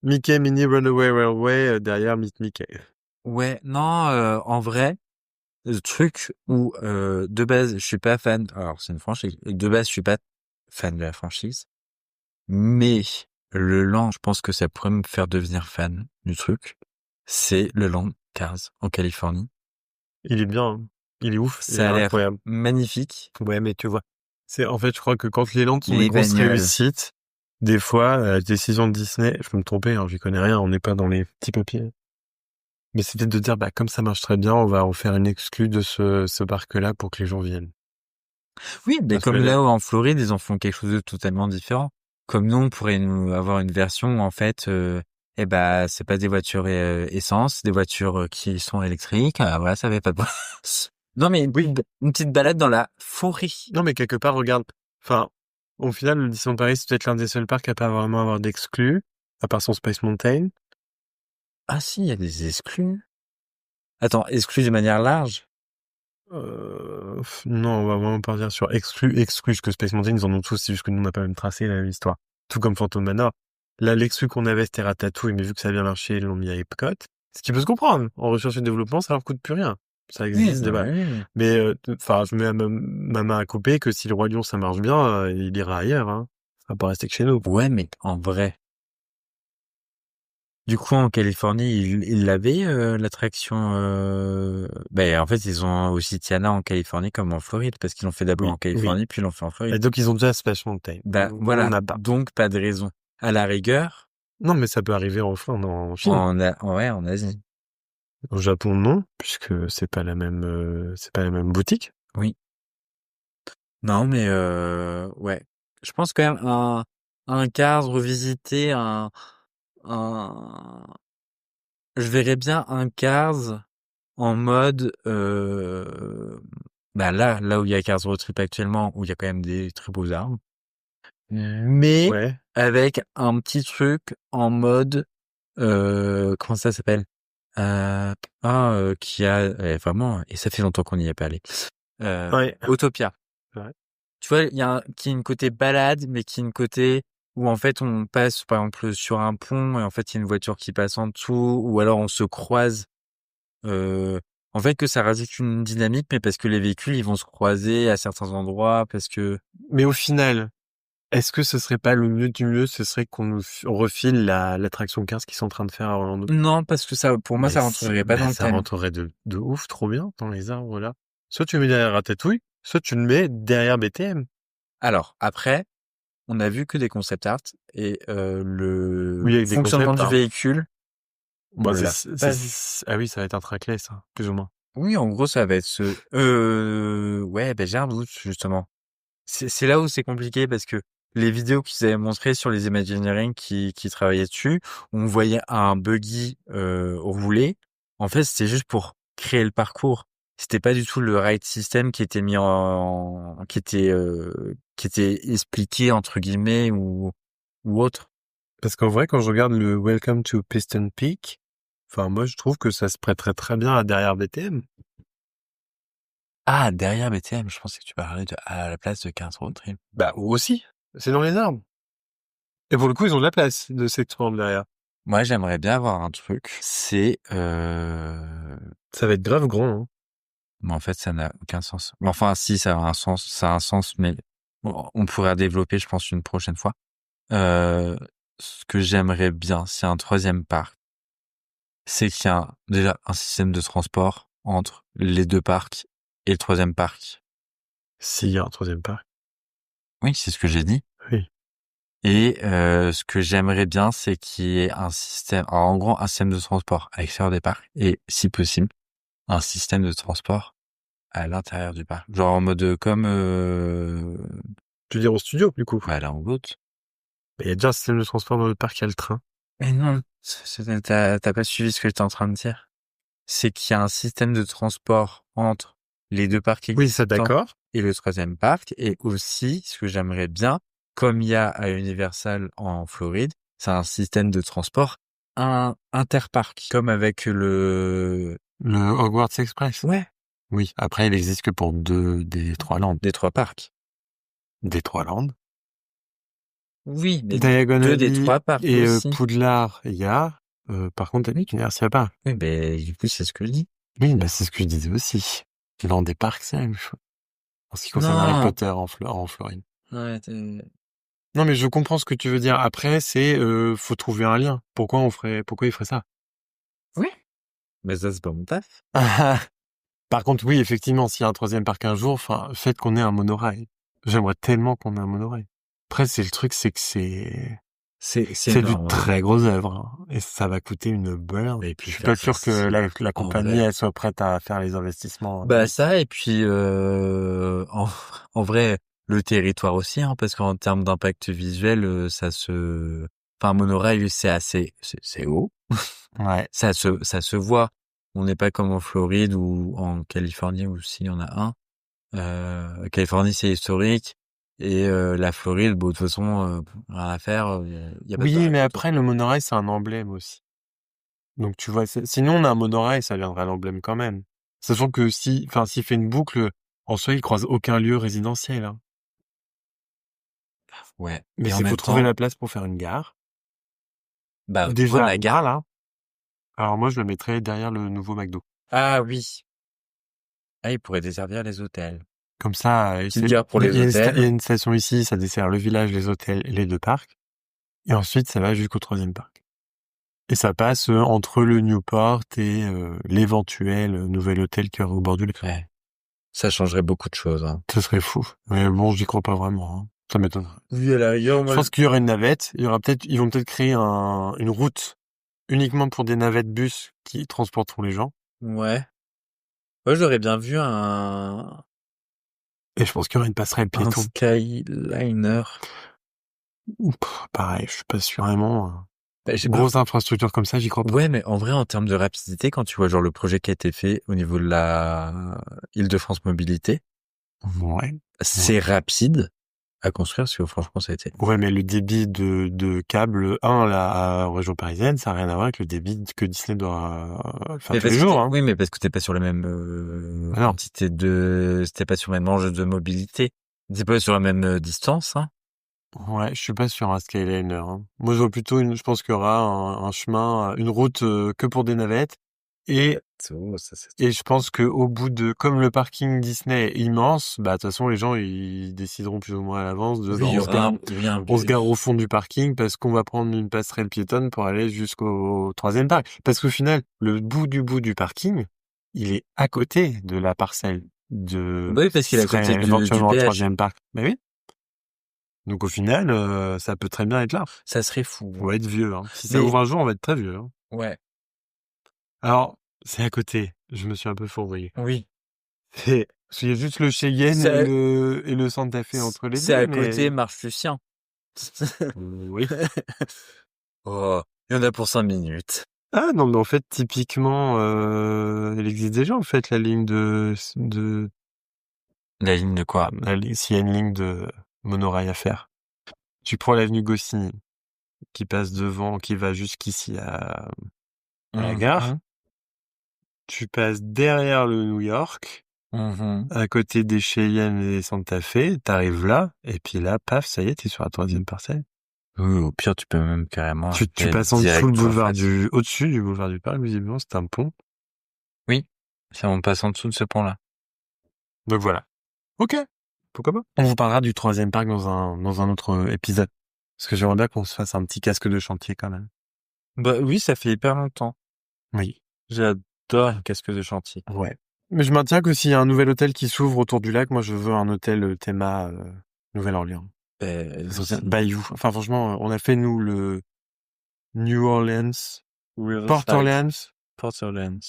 Mickey Mini Runaway Railway derrière Meet Mickey. ouais, non, en vrai, le truc où de base je suis pas fan. Alors c'est une franchise. De base je suis pas fan de la franchise, mais le land, je pense que ça pourrait me faire devenir fan du truc. C'est le land Cars en Californie. Il est bien, hein. Il est ouf, il est Ça a l'air incroyable. magnifique. Ouais, mais tu vois, je crois que quand les Landes sont des Les grosses bagnoles. réussites, des fois, décision de Disney, je peux me tromper, hein, j'y connais rien, on n'est pas dans les petits papiers. Mais c'est peut-être de dire, bah, comme ça marche très bien, on va en faire une exclue de ce parc-là pour que les gens viennent. Oui, mais Parce que comme là en Floride, ils en font quelque chose de totalement différent. Comme nous, on pourrait nous avoir une version où en fait, eh ben, c'est pas des voitures essence, des voitures qui sont électriques. Ah, voilà, ça avait pas de Non, mais Oui. une petite balade dans la forêt. Non, mais quelque part, regarde, enfin, au final, le Disneyland Paris, c'est peut-être l'un des seuls parcs à pas vraiment avoir d'exclus, à part son Space Mountain. Ah si, il y a des exclus. Attends, exclus de manière large? Non, on va vraiment partir sur exclus, parce que Space Mountain, ils en ont tous, c'est juste que nous, on n'a pas même tracé la même histoire. Tout comme Phantom Manor. Là, l'exclu qu'on avait, c'était Ratatouille, mais vu que ça a bien marché, ils l'ont mis à Epcot. Ce qui peut se comprendre. En recherche et développement, ça leur coûte plus rien. Ça existe, bah débat. oui. Mais, enfin, je mets ma main à couper que si le Roi Lion, ça marche bien, il ira ailleurs, hein. Ça va pas rester que chez nous. Ouais, mais en vrai. Du coup, en Californie, ils l'avaient, l'attraction, ben, en fait, ils ont aussi Tiana en Californie comme en Floride, parce qu'ils l'ont fait d'abord Oui, en Californie, puis ils l'ont fait en Et Floride. donc, ils ont déjà Space Mountain. Bah, Nous, voilà. on n'a pas. Donc, pas de raison. À la rigueur, Non, mais ça peut arriver en Chine. ouais, en Asie. Au Japon, non, puisque c'est pas la même boutique. Oui. Non, mais, ouais. Je pense quand même un Cars revisité, un, je verrais bien un Cars en mode, bah là où il y a Cars Road Trip actuellement, où il y a quand même des très beaux arbres, mais Ouais. avec un petit truc en mode, comment ça s'appelle? Qui a vraiment, et ça fait longtemps qu'on n'y est pas allé. Ouais. Autopia. Ouais. Tu vois, il y a qui est une côté balade, mais qui est une côté où en fait on passe par exemple sur un pont et en fait il y a une voiture qui passe en dessous, ou alors on se croise. En fait, que ça rajoute une dynamique, mais parce que les véhicules, ils vont se croiser à certains endroits, parce que... Mais au final, est-ce que ce serait pas le mieux du mieux, ce serait qu'on nous refile l'attraction 15 qu'ils sont en train de faire à Orlando? Non, parce que ça, pour moi, Mais ça si, rentrerait pas dans le ça thème. rentrerait de ouf, trop bien, dans les arbres, là. Soit tu le mets derrière Ratatouille, soit tu le mets derrière BTM. Alors, après, on a vu que des concept art, et Oui, le avec des fonctionnement concepts, du hein. véhicule, Bah, on l'a pas vu. ah oui, ça va être un trackless, ça, plus ou moins. Oui, en gros, ça va être ouais, ben j'ai un doute, justement. C'est là où c'est compliqué, parce que les vidéos qu'ils avaient montrées sur les Imagineering qui travaillaient dessus, on voyait un buggy rouler. En fait, c'était juste pour créer le parcours. C'était pas du tout le ride system qui était mis qui était expliqué entre guillemets ou autre. Parce qu'en vrai, quand je regarde le Welcome to Piston Peak, enfin, moi, je trouve que ça se prêterait très bien à derrière BTM. Ah, derrière BTM, je pensais que tu parlais à la place de Cars Road Trip. Bah, aussi. C'est dans les arbres. Et pour le coup, ils ont de la place de s'expandre derrière. Moi, j'aimerais bien avoir un truc. C'est Ça va être grave grand, hein. mais en fait, ça n'a aucun sens. Mais enfin, si, ça a un sens, mais bon, on pourrait développer, je pense, une prochaine fois. Ce que j'aimerais bien, c'est un troisième parc. C'est qu'il y a déjà un système de transport entre les deux parcs et le troisième parc. S'il y a un troisième parc. Oui, c'est ce que j'ai dit. Oui. Et ce que j'aimerais bien, c'est qu'il y ait un système, alors, en gros, un système de transport à l'extérieur des parcs et, si possible, un système de transport à l'intérieur du parc. Genre en mode comme Tu veux dire au studio, du coup. bah là en route. Mais il y a déjà un système de transport dans le parc, il y a le train. Mais non, t'as pas suivi ce que j'étais en train de dire. C'est qu'il y a un système de transport entre les deux parcs Oui, ça, existants d'accord. et le troisième parc. Et aussi, ce que j'aimerais bien, comme il y a à Universal en Floride, c'est un système de transport interparc. Comme avec Le Hogwarts Express. ouais, Oui. Après, il existe que pour 2 des 3 landes. des 3 parcs. Des 3 landes. Oui, mais 2 2 des des 3 parcs et aussi. Poudlard, il y a. Par contre, Anique Université, il y a pas. Oui, ben du coup, c'est ce que je dis. Oui, bah, c'est ce que je disais aussi. Land des parcs, c'est la même chose. En ce qui concerne Harry Non! Potter en Floride. Ouais, Non, mais je comprends ce que tu veux dire. Après, faut trouver un lien. Pourquoi il ferait ça? oui, mais ça, c'est pas mon taf. Par contre, oui, effectivement, s'il y a un 3e parc un jour, enfin, faites qu'on ait un monorail. J'aimerais tellement qu'on ait un monorail. Après, c'est le truc, c'est que C'est c'est du énorme, hein. très gros œuvre, hein, et ça va coûter une blinde. Et Je puis suis pas faire ça, sûr que la en compagnie, vrai. elle soit prête à faire les investissements. Bah ça, et puis en vrai, le territoire aussi, hein, parce qu'en termes d'impact visuel, enfin, monorail, c'est haut. Ouais. Ça se voit. On n'est pas comme en Floride ou en Californie où s'il y en a un. Californie, c'est historique. Et la Floride, bon, de toute façon, rien à faire. Y a pas de Oui, parc mais autour. après, le monorail, c'est un emblème aussi. Donc, tu vois, sinon, on a un monorail, ça viendrait à l'emblème quand même. Sachant que s'il fait une boucle, en soi, il croise aucun lieu résidentiel, hein. Ouais. Mais Et en faut même trouver temps, la place pour faire une gare. bah, tu vois, Déjà, la gare, là. alors moi, je le mettrais derrière le nouveau McDo. Ah oui. Ah, il pourrait desservir les hôtels. Comme ça, Petite gare pour les il y a hôtels. une station ici, ça dessert le village, les hôtels et les 2 parcs. Et ensuite, ça va jusqu'au 3e parc. Et ça passe entre le Newport et l'éventuel nouvel hôtel qu'il y aurait au bord du lac. Ouais. Ça changerait beaucoup de choses, hein. Ce serait fou. Mais bon, j'y crois pas vraiment, hein. Ça m'étonnerait. Oui, à la rigueur, Je pense qu'il y aurait une navette. Ils vont peut-être créer une route uniquement pour des navettes bus qui transporteront les gens. Ouais. Moi, j'aurais bien vu un Et je pense qu'il y aurait une passerelle piéton. Skyliner. Pareil, je suis pas sûr vraiment. Bah, je sais pas. Grosse infrastructure comme ça, j'y crois pas. Ouais, mais en vrai, en termes de rapidité, quand tu vois genre le projet qui a été fait au niveau de la Île-de-France Mobilité, Ouais. c'est rapide à construire, parce que franchement, ça a été. Ouais, mais le débit de câble 1 là, en région parisienne, ça n'a rien à voir avec le débit que Disney doit faire Mais tous les parce que jours, hein. oui, mais parce que t'es pas sur la même Ah non. c'était pas sur le même enjeu de mobilité. T'es pas sur la même distance, hein. Ouais, je suis pas sur un Skyliner, hein. Moi, je vois plutôt je pense qu'il y aura un chemin, une route que pour des navettes. Et Oh, ça, c'est... je pense que au bout comme le parking Disney est immense, bah de toute façon les gens ils décideront plus ou moins à l'avance de Oui, il y aura un on se gare au fond du parking parce qu'on va prendre une passerelle piétonne pour aller jusqu'au 3e parc. Parce qu'au final, le bout du parking, il est à côté de la parcelle Oui, parce qui qu'il est à côté serait du éventuellement le péage. 3e parc. Mais oui. Donc au final, ça peut très bien être là. Ça serait fou. On va être vieux, hein. Si ça Mais ouvre un jour, on va être très vieux, hein. ouais, Alors, c'est à côté. Je me suis un peu fourvoyé. oui. Parce qu'il y a juste le Cheyenne C'est et le Santa Fe entre les c'est deux, à côté mais Marche-Lucien. oui. Oh, il y en a pour 5 minutes. Ah non, mais en fait, typiquement, il existe déjà en fait la ligne La ligne de quoi? s'il y a une ligne de monorail à faire. Tu prends l'avenue Goscinny qui passe devant, qui va jusqu'ici à la gare. Mhm. Tu passes derrière le New York, Mhm. à côté des Cheyenne et des Santa Fe, t'arrives là, et puis là, paf, ça y est, t'es sur la 3e parcelle. Oui, au pire, tu peux même carrément Tu aller passes en dessous direct le en boulevard face. au-dessus du boulevard du Parc, visiblement, c'est un pont. Oui, ça on passe en dessous de ce pont-là. Donc voilà. Ok. Pourquoi pas? On vous parlera du 3e parc dans un autre épisode. Parce que j'aimerais bien qu'on se fasse un petit casque de chantier quand même. Bah oui, ça fait hyper longtemps. Oui. J'adore les casques de chantier. Ouais. Mais je maintiens que s'il y a un nouvel hôtel qui s'ouvre autour du lac, moi je veux un hôtel théma Nouvelle-Orléans. Ça serait bien. Bayou. Enfin franchement, on a fait nous le New Orleans, Port Orleans, Port Orleans.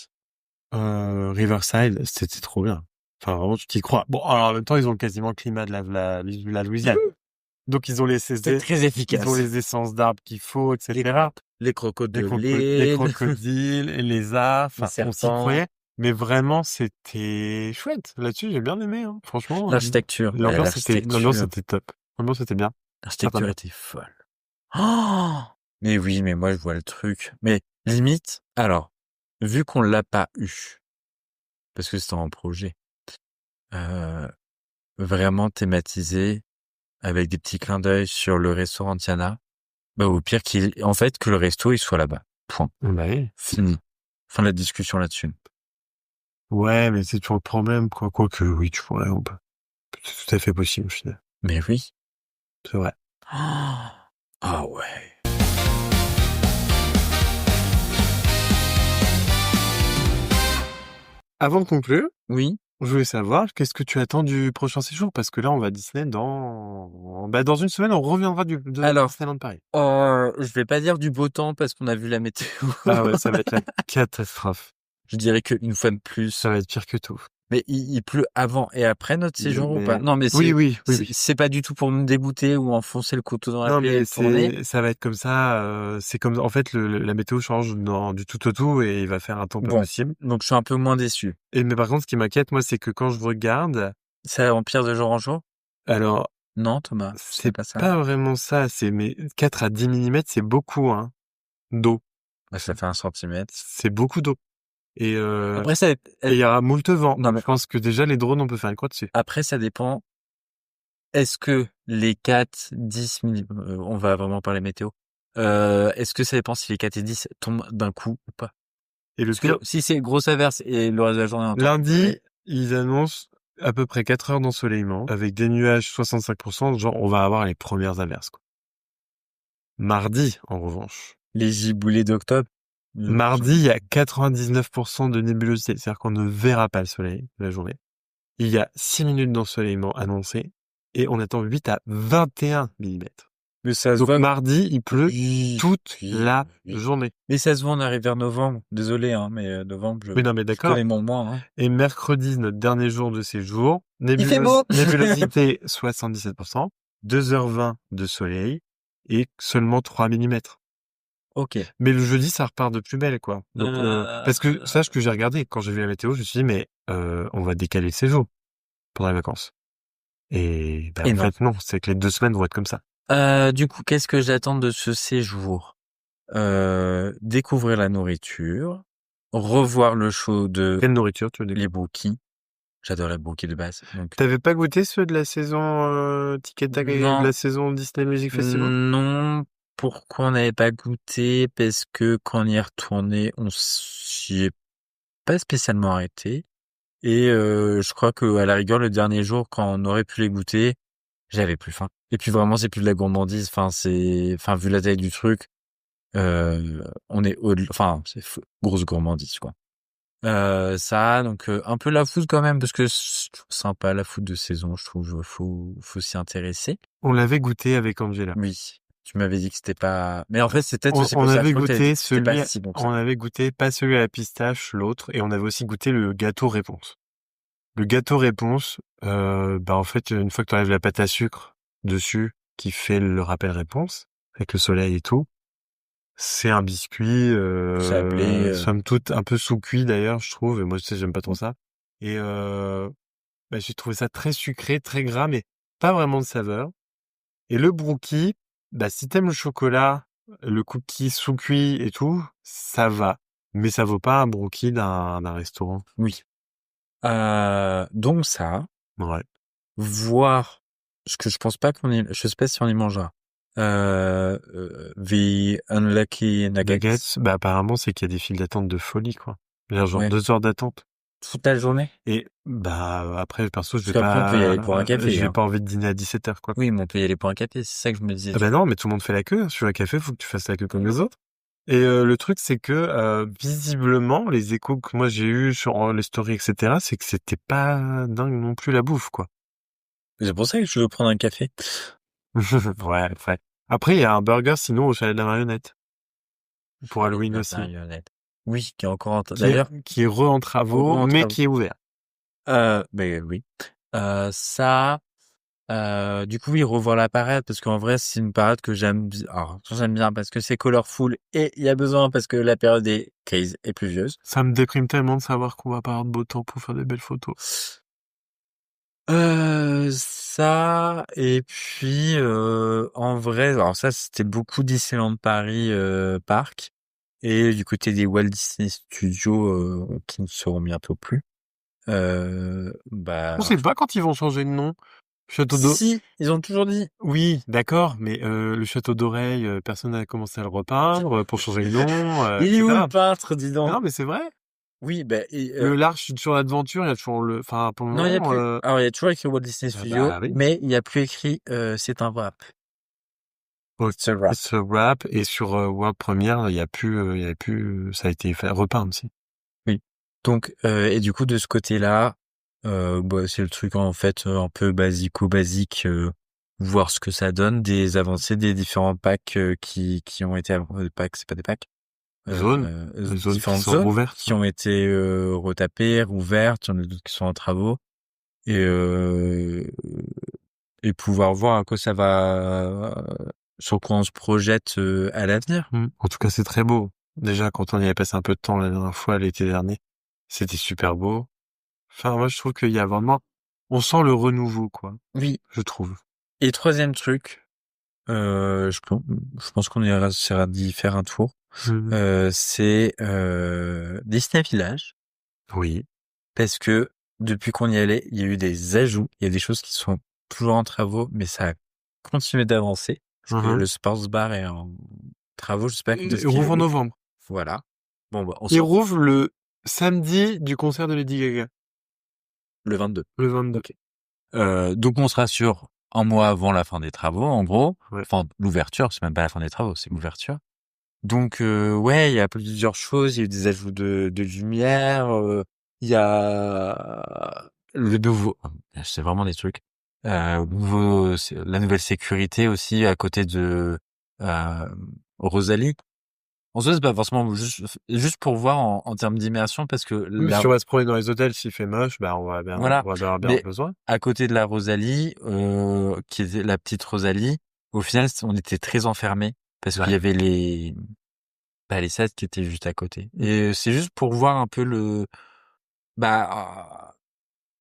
Riverside, c'était trop bien. Enfin vraiment, tu t'y crois. Bon, alors en même temps, ils ont quasiment le climat de la Louisiane. Donc ils ont C'est très ils efficace. ont les essences d'arbres qu'il faut, etc. Les crocodiles. Les crocodiles, et les lézards, enfin, on s'y serpents. croyait. Mais vraiment, c'était chouette. Là-dessus, j'ai bien aimé, hein. Franchement, L'architecture. l'ambiance était top. L'ambiance était bien. L'architecture était folle. Oh! Mais oui, mais moi je vois le truc. Mais limite, alors, vu qu'on l'a pas eu, parce que c'était en projet, vraiment thématisé avec des petits clins d'œil sur le restaurant Tiana. Bah, au pire en fait, que le resto, il soit là-bas. Point. Bah oui. Fini. Fin de la discussion là-dessus. Ouais, mais c'est toujours le problème, quoi. Quoique, oui, tu pourrais, c'est tout à fait possible, au final. Mais oui. C'est vrai. Ah ouais. Avant de conclure, Oui. je voulais savoir, qu'est-ce que tu attends du prochain séjour? Parce que là, on va à Disney dans une semaine, on reviendra de Alors, Disneyland Paris. je vais pas dire du beau temps parce qu'on a vu la météo. Ah ouais, ça va être la catastrophe. Je dirais qu'une fois de plus. Ça va être pire que tout. Mais il pleut avant et après notre séjour ou pas? Non, mais Oui. c'est pas du tout pour me dégoûter ou enfoncer le couteau dans la Non, plaie et mais tourner. ça va être comme ça, c'est comme, en fait, la météo change du tout au tout et il va faire un temps pas Bon. possible. Donc, je suis un peu moins déçu. Mais par contre, ce qui m'inquiète, moi, c'est que quand je regarde, Ça empire de jour en jour? alors, Non, Thomas, c'est pas ça. pas vraiment ça, mais 4 à 10 millimètres, c'est beaucoup, hein, d'eau. Bah, ça fait 1 centimètre. C'est beaucoup d'eau. Et Après, ça, et il y aura moult vent. Non, mais Je pense que déjà, les drones, on peut faire une croix dessus. après, ça dépend. Est-ce que les 4, 10 on va vraiment parler météo. Est-ce que ça dépend si les 4 et 10 tombent d'un coup ou pas? Et le Parce que pire, si c'est grosse averse et le reste de la journée, lundi, ils annoncent à peu près 4 heures d'ensoleillement avec des nuages 65%, genre on va avoir les premières averses, quoi. Mardi, en revanche. les giboulées d'octobre. Mardi, il y a 99% de nébulosité, c'est-à-dire qu'on ne verra pas le soleil la journée. Il y a 6 minutes d'ensoleillement annoncé et on attend 8 à 21 millimètres. Mais ça se Donc voit. mardi, il pleut toute Oui. la journée. Mais ça se voit, on arrive vers novembre. Désolé, hein, mais novembre, Oui, non, mais je d'accord. connais mon mois, hein. Et mercredi, notre dernier jour de séjour, Il fait beau. nébulosité 77%, 2h20 de soleil et seulement 3 millimètres. Ok. Mais le jeudi, ça repart de plus belle, quoi. Donc, parce que, sache que j'ai regardé, quand j'ai vu la météo, je me suis dit, mais on va décaler le séjour pendant les vacances. Et Et en non. fait, non, c'est que les 2 semaines vont être comme ça. Du coup, qu'est-ce que j'attends de ce séjour? Découvrir la nourriture, revoir le show de Quelle nourriture, tu veux dire? les Brookies. J'adore les Brookies de base. Donc... T'avais pas goûté ceux de la saison Tic Tac et Non. de la saison Disney Music Festival? Non. Pourquoi on n'avait pas goûté? Parce que quand on y est retourné, on s'y est pas spécialement arrêté. Et je crois que à la rigueur, le dernier jour, quand on aurait pu les goûter, j'avais plus faim. Et puis vraiment, c'est plus de la gourmandise. Enfin, vu la taille du truc, on est c'est grosse gourmandise, quoi. Ça, donc un peu la food quand même, parce que c'est sympa la food de saison, je trouve. Faut s'y intéresser. On l'avait goûté avec Angela. Oui, tu m'avais dit que c'était pas. Mais en fait, c'est peut-être aussi On pour ça. avait Je crois que goûté c'était pas si bon que ça. on avait goûté pas celui à la pistache, l'autre, et on avait aussi goûté le gâteau réponse. Le gâteau réponse, en fait, une fois que tu enlèves la pâte à sucre dessus, qui fait le rappel réponse, avec le soleil et tout, c'est un biscuit, Sablé, somme toute un peu sous-cuit d'ailleurs, je trouve, et moi, tu sais, j'aime pas trop ça. Et j'ai trouvé ça très sucré, très gras, mais pas vraiment de saveur. Et le brookie, si t'aimes le chocolat, le cookie sous-cuit et tout, ça va. Mais ça vaut pas un brookie d'un restaurant. oui. Donc ça, Ouais. voir ce que je pense pas je sais pas si on y mangera. The Unlucky Nuggets. Nuggets, apparemment, c'est qu'il y a des files d'attente de folie, quoi. Genre Ouais. 2 heures d'attente. Toute la journée. Et après, perso, je vais Parce qu'après, on peut y aller pour un café, j'ai hein. pas envie de dîner à 17h, quoi. Oui, mais on peut y aller pour un café, c'est ça que je me disais. Non, mais tout le monde fait la queue. Sur un café, faut que tu fasses la queue comme les autres. Et le truc, c'est que visiblement, les échos que moi j'ai eus sur les stories, etc., c'est que c'était pas dingue non plus la bouffe, quoi. C'est pour ça que je veux prendre un café. Ouais. Après, il y a un burger sinon au Chalet de la Marionnette. Pour Halloween La aussi. marionnette. Oui, qui est encore en d'ailleurs. Qui est en travaux, mais qui est ouvert. Oui. Ça, du coup, oui, revoir la parade, parce qu'en vrai, c'est une parade que j'aime bien. Alors, j'aime bien parce que c'est colorful et il y a besoin parce que la période est grise et pluvieuse. Ça me déprime tellement de savoir qu'on va pas avoir de beau temps pour faire des belles photos. Ça, et puis, en vrai, alors ça, c'était beaucoup Disneyland Paris, Parc. Et du côté des Walt Disney Studios, qui ne seront bientôt plus. On sait pas quand ils vont changer de nom. Château d'eau. Si, ils ont toujours dit. Oui, d'accord, mais le château d'Oreille, personne n'a commencé à le repeindre pour changer le nom. Il est où etc. le peintre, dis donc? Non, mais c'est vrai. Oui, et, L'Arche sur l'Aventure, il y a toujours le. Enfin, pour le non, il y a moment. plus. Alors, il y a toujours écrit Walt Disney Studio, oui. mais il y a plus écrit c'est un wrap. Ok. C'est un wrap. It's a Wrap, et sur World Premiere, il y avait plus, ça a été repeint aussi. Donc, et du coup, de ce côté-là, c'est le truc en fait un peu basique, voir ce que ça donne, des avancées, des différents packs qui ont été packs, c'est pas des packs, Zones qui différentes sont zones rouvertes. qui ont été retapées, rouvertes, il y en a d'autres qui sont en travaux, et pouvoir voir à quoi ça va, sur quoi on se projette à l'avenir. En tout cas, c'est très beau. Déjà, quand on y avait passé un peu de temps la dernière fois, l'été dernier, c'était super beau. Enfin, moi, je trouve qu'il y a vraiment, on sent le renouveau, quoi. Oui. Je trouve. Et troisième truc, je pense qu'on essaiera d'y faire un tour. C'est Disney Village, Oui. parce que depuis qu'on y allait, il y a eu des ajouts, il y a des choses qui sont toujours en travaux, mais ça a continué d'avancer. Parce que le sports bar est en travaux, je sais pas de ce Il rouvre en novembre. Voilà. Bon, bah, Il rouvre le samedi du concert de Lady Gaga. le 22. Le 22. Ok. Donc on sera sur un mois avant la fin des travaux, en gros. Ouais. Enfin, l'ouverture, c'est même pas la fin des travaux, c'est l'ouverture. Donc ouais, il y a plusieurs choses, il y a eu des ajouts de lumière, il y a le nouveau, c'est vraiment des trucs. La nouvelle sécurité aussi à côté de Rosalie. En soi, c'est pas forcément juste pour voir en termes d'immersion, parce que Si on va se promener dans les hôtels, s'il fait moche, on va bien, voilà. on va avoir bien Mais besoin. à côté de la Rosalie, qui était la petite Rosalie, au final, on était très enfermés parce qu'il y avait les sets qui étaient juste à côté. Et c'est juste pour voir un peu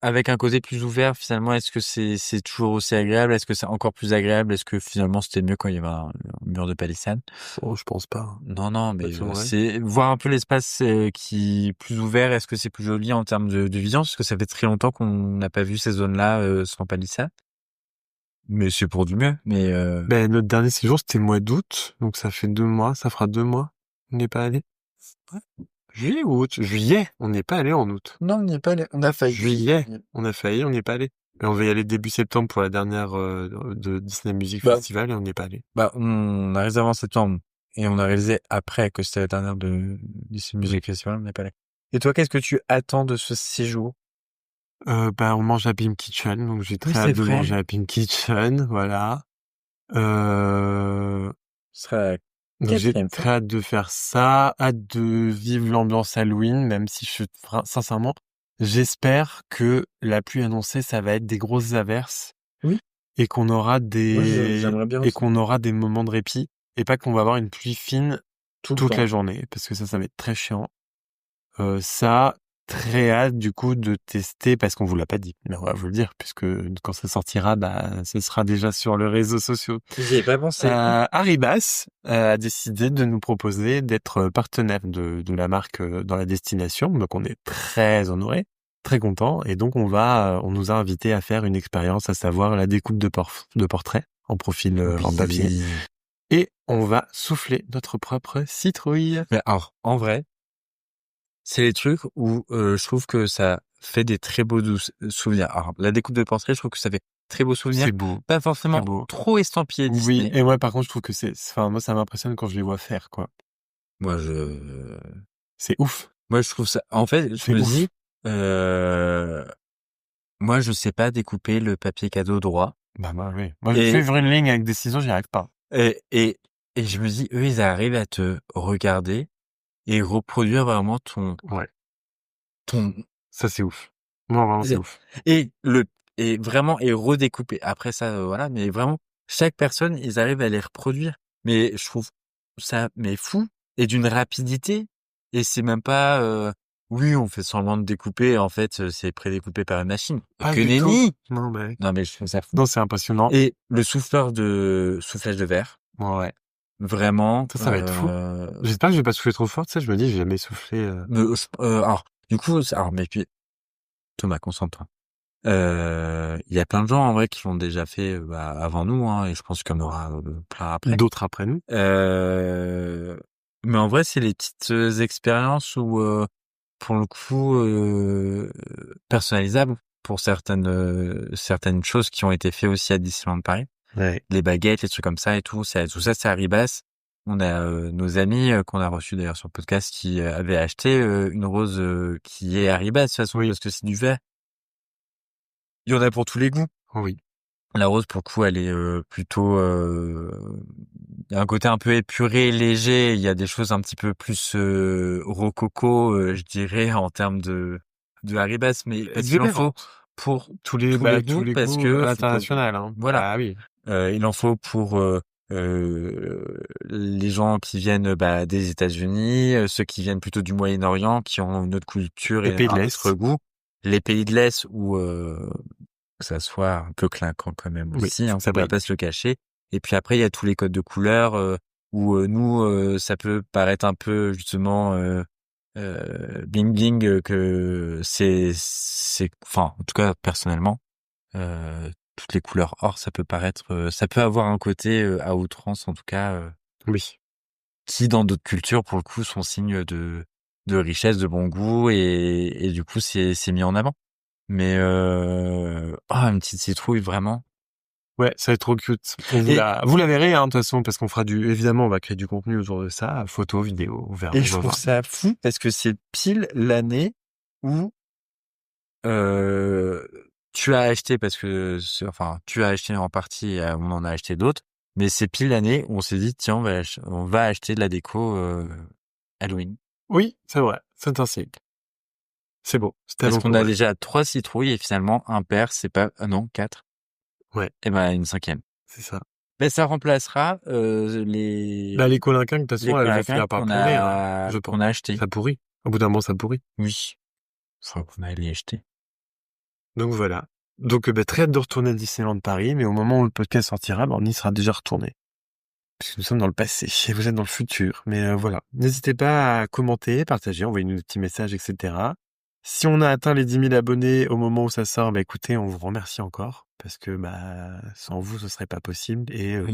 avec un côté plus ouvert, finalement, est-ce que c'est toujours aussi agréable? Est-ce que c'est encore plus agréable? Est-ce que finalement c'était mieux quand il y avait un mur de palissade? Oh, je pense pas. Non, mais C'est vrai. c'est voir un peu l'espace qui est plus ouvert. Est-ce que c'est plus joli en termes de vision? Parce que ça fait très longtemps qu'on n'a pas vu ces zones-là sans palissade. Mais c'est pour du mieux. Mais Notre dernier séjour, c'était le mois d'août, donc ça fait 2 mois, ça fera 2 mois. On n'est pas allé. Ouais. Juillet ou août? Juillet. On n'est pas allé en août. non, on n'y est pas allé. On a failli. Juillet. On a failli, on n'y est pas allé. Et on va y aller début septembre pour la dernière de Disney Music Festival, et on n'y est pas allé. On a réservé en septembre et on a réalisé après que c'était la dernière de Disney Music Festival, on n'est pas allé. Et toi, qu'est-ce que tu attends de ce séjour? On mange à Pim Kitchen, donc j'ai très c'est hâte de vrai. manger à Pim Kitchen, voilà. Ce sera Donc j'ai quatrième très fois. hâte de faire ça, hâte de vivre l'ambiance Halloween, même si sincèrement, j'espère que la pluie annoncée, ça va être des grosses averses. Oui. Et qu'on aura j'aimerais bien et aussi. qu'on aura des moments de répit, et pas qu'on va avoir une pluie fine Toute toute la journée, parce que ça va être très chiant. Ça, très hâte du coup de tester, parce qu'on vous l'a pas dit, mais on va vous le dire, puisque quand ça sortira, ce sera déjà sur les réseaux sociaux. J'y ai pas pensé. Arribas a décidé de nous proposer d'être partenaire de la marque dans la destination, donc on est très honorés, très contents, et donc on nous a invités à faire une expérience, à savoir la découpe de portraits en profil en papier, et on va souffler notre propre citrouille. Mais alors, en vrai, c'est les trucs où je trouve que ça fait des très beaux souvenirs. Alors, la découpe de portrait, je trouve que ça fait très beaux souvenirs. C'est beau. Pas forcément beau. trop estampillé Disney. Oui, et moi par contre je trouve que moi ça m'impressionne quand je les vois faire, quoi. Moi, C'est ouf. Moi, je trouve ça. En fait, je me dis, moi, je sais pas découper le papier cadeau droit. Moi, oui. Moi, je fais une ligne avec des ciseaux, j'y arrive pas. Et je me dis, eux, ils arrivent à te regarder et reproduire vraiment ton. Ça, c'est ouf. Non, vraiment, c'est ouf. Et vraiment, et redécouper. Après ça, voilà, mais vraiment, chaque personne, ils arrivent à les reproduire. Mais je trouve ça, mais fou. Et d'une rapidité. Et c'est même pas, oui, on fait semblant de découper, en fait, c'est prédécoupé par une machine. Pas que du tout. nenni! Non, mais je trouve ça fou. Non, c'est impressionnant. Et le soufflage de verre. Ouais. Vraiment. Ça va être fou. J'espère que je vais pas souffler trop fort, tu sais, je me dis, j'ai jamais soufflé. Alors, du coup, mais puis, Thomas, concentre-toi. Il y a plein de gens en vrai qui l'ont déjà fait avant nous, hein, et je pense qu'il y en aura plein après. D'autres après nous. Mais en vrai, c'est les petites expériences où, pour le coup, personnalisables pour certaines choses qui ont été faites aussi à Disneyland Paris. Ouais. Les baguettes, les trucs comme ça et tout ça, c'est Arribas. On a nos amis qu'on a reçus d'ailleurs sur le podcast qui avaient acheté une rose qui est Arribas de toute façon, Oui. parce que c'est du verre. Il y en a pour tous les goûts. Oui. La rose, pour le coup, elle est plutôt... Il y a un côté un peu épuré, léger. Il y a des choses un petit peu plus rococo, je dirais, en termes de Haribas. Mais parce qu'il en faut pour tous les goûts, parce goûts que... à l'international. Hein. Voilà. Ah oui. Il en faut pour les gens qui viennent des États-Unis, ceux qui viennent plutôt du Moyen-Orient, qui ont une autre culture Les et pays de un l'Est. autre goût. Les pays de l'Est où que ça soit un peu clinquant quand même Oui, aussi, hein, ça faut pas se le cacher. Et puis après, il y a tous les codes de couleurs où nous, ça peut paraître un peu justement bling bling que enfin, en tout cas personnellement, toutes les couleurs or, ça peut paraître, ça peut avoir un côté à outrance en tout cas, Oui. qui dans d'autres cultures pour le coup sont signes de richesse, de bon goût et du coup c'est mis en avant. Mais une petite citrouille vraiment. Ouais, ça va être trop cute. Vous la verrez, hein, de toute façon, parce qu'on fera évidemment, on va créer du contenu autour de ça, photos, vidéos, on verra. Et je trouve ça fou parce que c'est pile l'année où tu as acheté tu as acheté en partie, et on en a acheté d'autres, mais c'est pile l'année où on s'est dit tiens on va acheter de la déco Halloween. Oui, c'est vrai, c'est un signe. C'est beau. Parce qu'on a déjà 3 citrouilles et finalement un paire, c'est pas 4. Ouais. Et une 5e. C'est ça. Mais ça remplacera les colinquins, de toute façon, elles vont finir par pourrir, hein, je pense. qu'on a acheté. Ça pourrit. Au bout d'un moment, ça pourrit. Oui. Faut qu'on aille les acheter. Donc voilà. Donc très hâte de retourner à Disneyland Paris, mais au moment où le podcast sortira, on y sera déjà retourné. Puisque nous sommes dans le passé et vous êtes dans le futur. Mais voilà. N'hésitez pas à commenter, partager, envoyer-nous des petits messages, etc. Si on a atteint les 10 000 abonnés au moment où ça sort, écoutez, on vous remercie encore. Parce que sans vous, ce serait pas possible. Et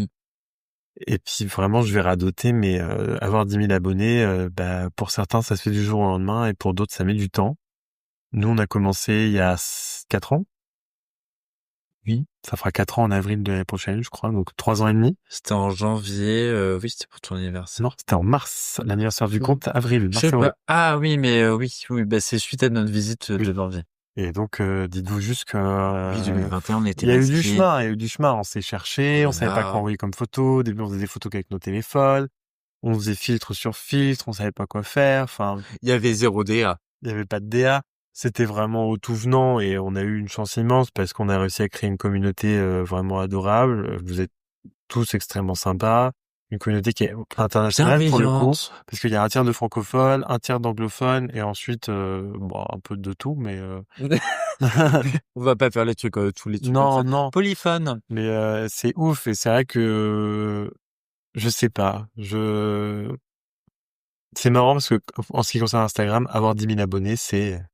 puis vraiment, je vais radoter, mais avoir 10 000 abonnés, pour certains, ça se fait du jour au lendemain, et pour d'autres, ça met du temps. Nous, on a commencé il y a 4 ans. Oui, ça fera 4 ans en avril de l'année prochaine, je crois, donc 3 ans et demi. C'était en janvier, oui, c'était pour ton anniversaire. Non, c'était en mars, l'anniversaire du compte, avril. Je sais pas. Ah oui, mais oui, c'est suite à notre visite de janvier. Et donc, dites-vous juste que... 2021, on était il y a eu du chemin, on s'est cherché, on savait pas quoi envoyer comme photo, au début on faisait des photos qu'avec nos téléphones, on faisait filtre sur filtre, on savait pas quoi faire, enfin... Il y avait 0 DA. Il y avait pas de DA. C'était vraiment au tout venant et on a eu une chance immense parce qu'on a réussi à créer une communauté vraiment adorable. Vous êtes tous extrêmement sympas. Une communauté qui est internationale pour le coup, parce qu'il y a un tiers de francophones, un tiers d'anglophones et ensuite un peu de tout, mais on va pas faire les trucs tous les trucs comme ça. Non. Polyphone. Mais c'est ouf et c'est vrai que je sais pas. C'est marrant parce que en ce qui concerne Instagram, avoir 10 000 abonnés, c'est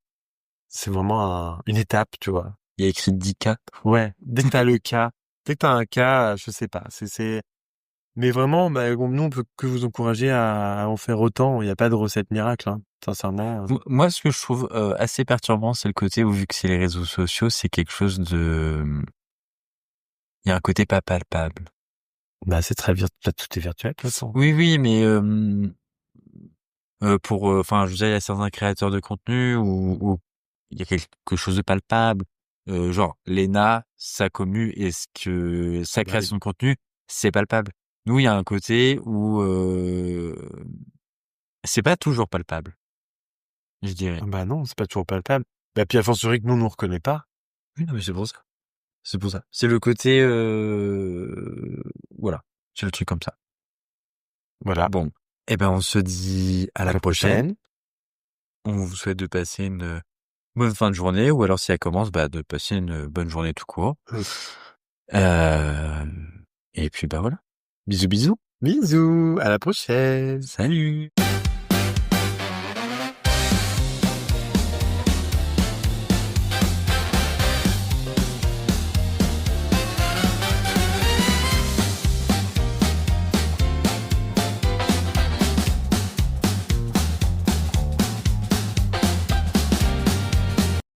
vraiment une étape, tu vois. Il y a écrit 10K. Ouais, dès que t'as le cas, dès que t'as un cas, je sais pas, mais vraiment, nous, on peut que vous encourager à en faire autant. Il n'y a pas de recette miracle, hein, sincèrement. Moi, ce que je trouve assez perturbant, c'est le côté où, vu que c'est les réseaux sociaux, c'est quelque chose de... Il y a un côté pas palpable. C'est très virtuel, tout est virtuel, de toute façon. Oui, mais je veux dire, il y a certains créateurs de contenu où il y a quelque chose de palpable. Genre, Lena, sa commu et sa création de contenu, c'est palpable. Nous, il y a un côté où c'est pas toujours palpable, je dirais. Non, c'est pas toujours palpable. Puis à fortiori que nous, on nous reconnaît pas. Oui, non, mais c'est pour ça. C'est pour ça. C'est le côté, voilà. C'est le truc comme ça. Voilà. Bon. On se dit à la prochaine. On vous souhaite de passer une bonne fin de journée, ou alors si elle commence, de passer une bonne journée tout court. Et puis voilà. Bisous. Bisous, à la prochaine. Salut.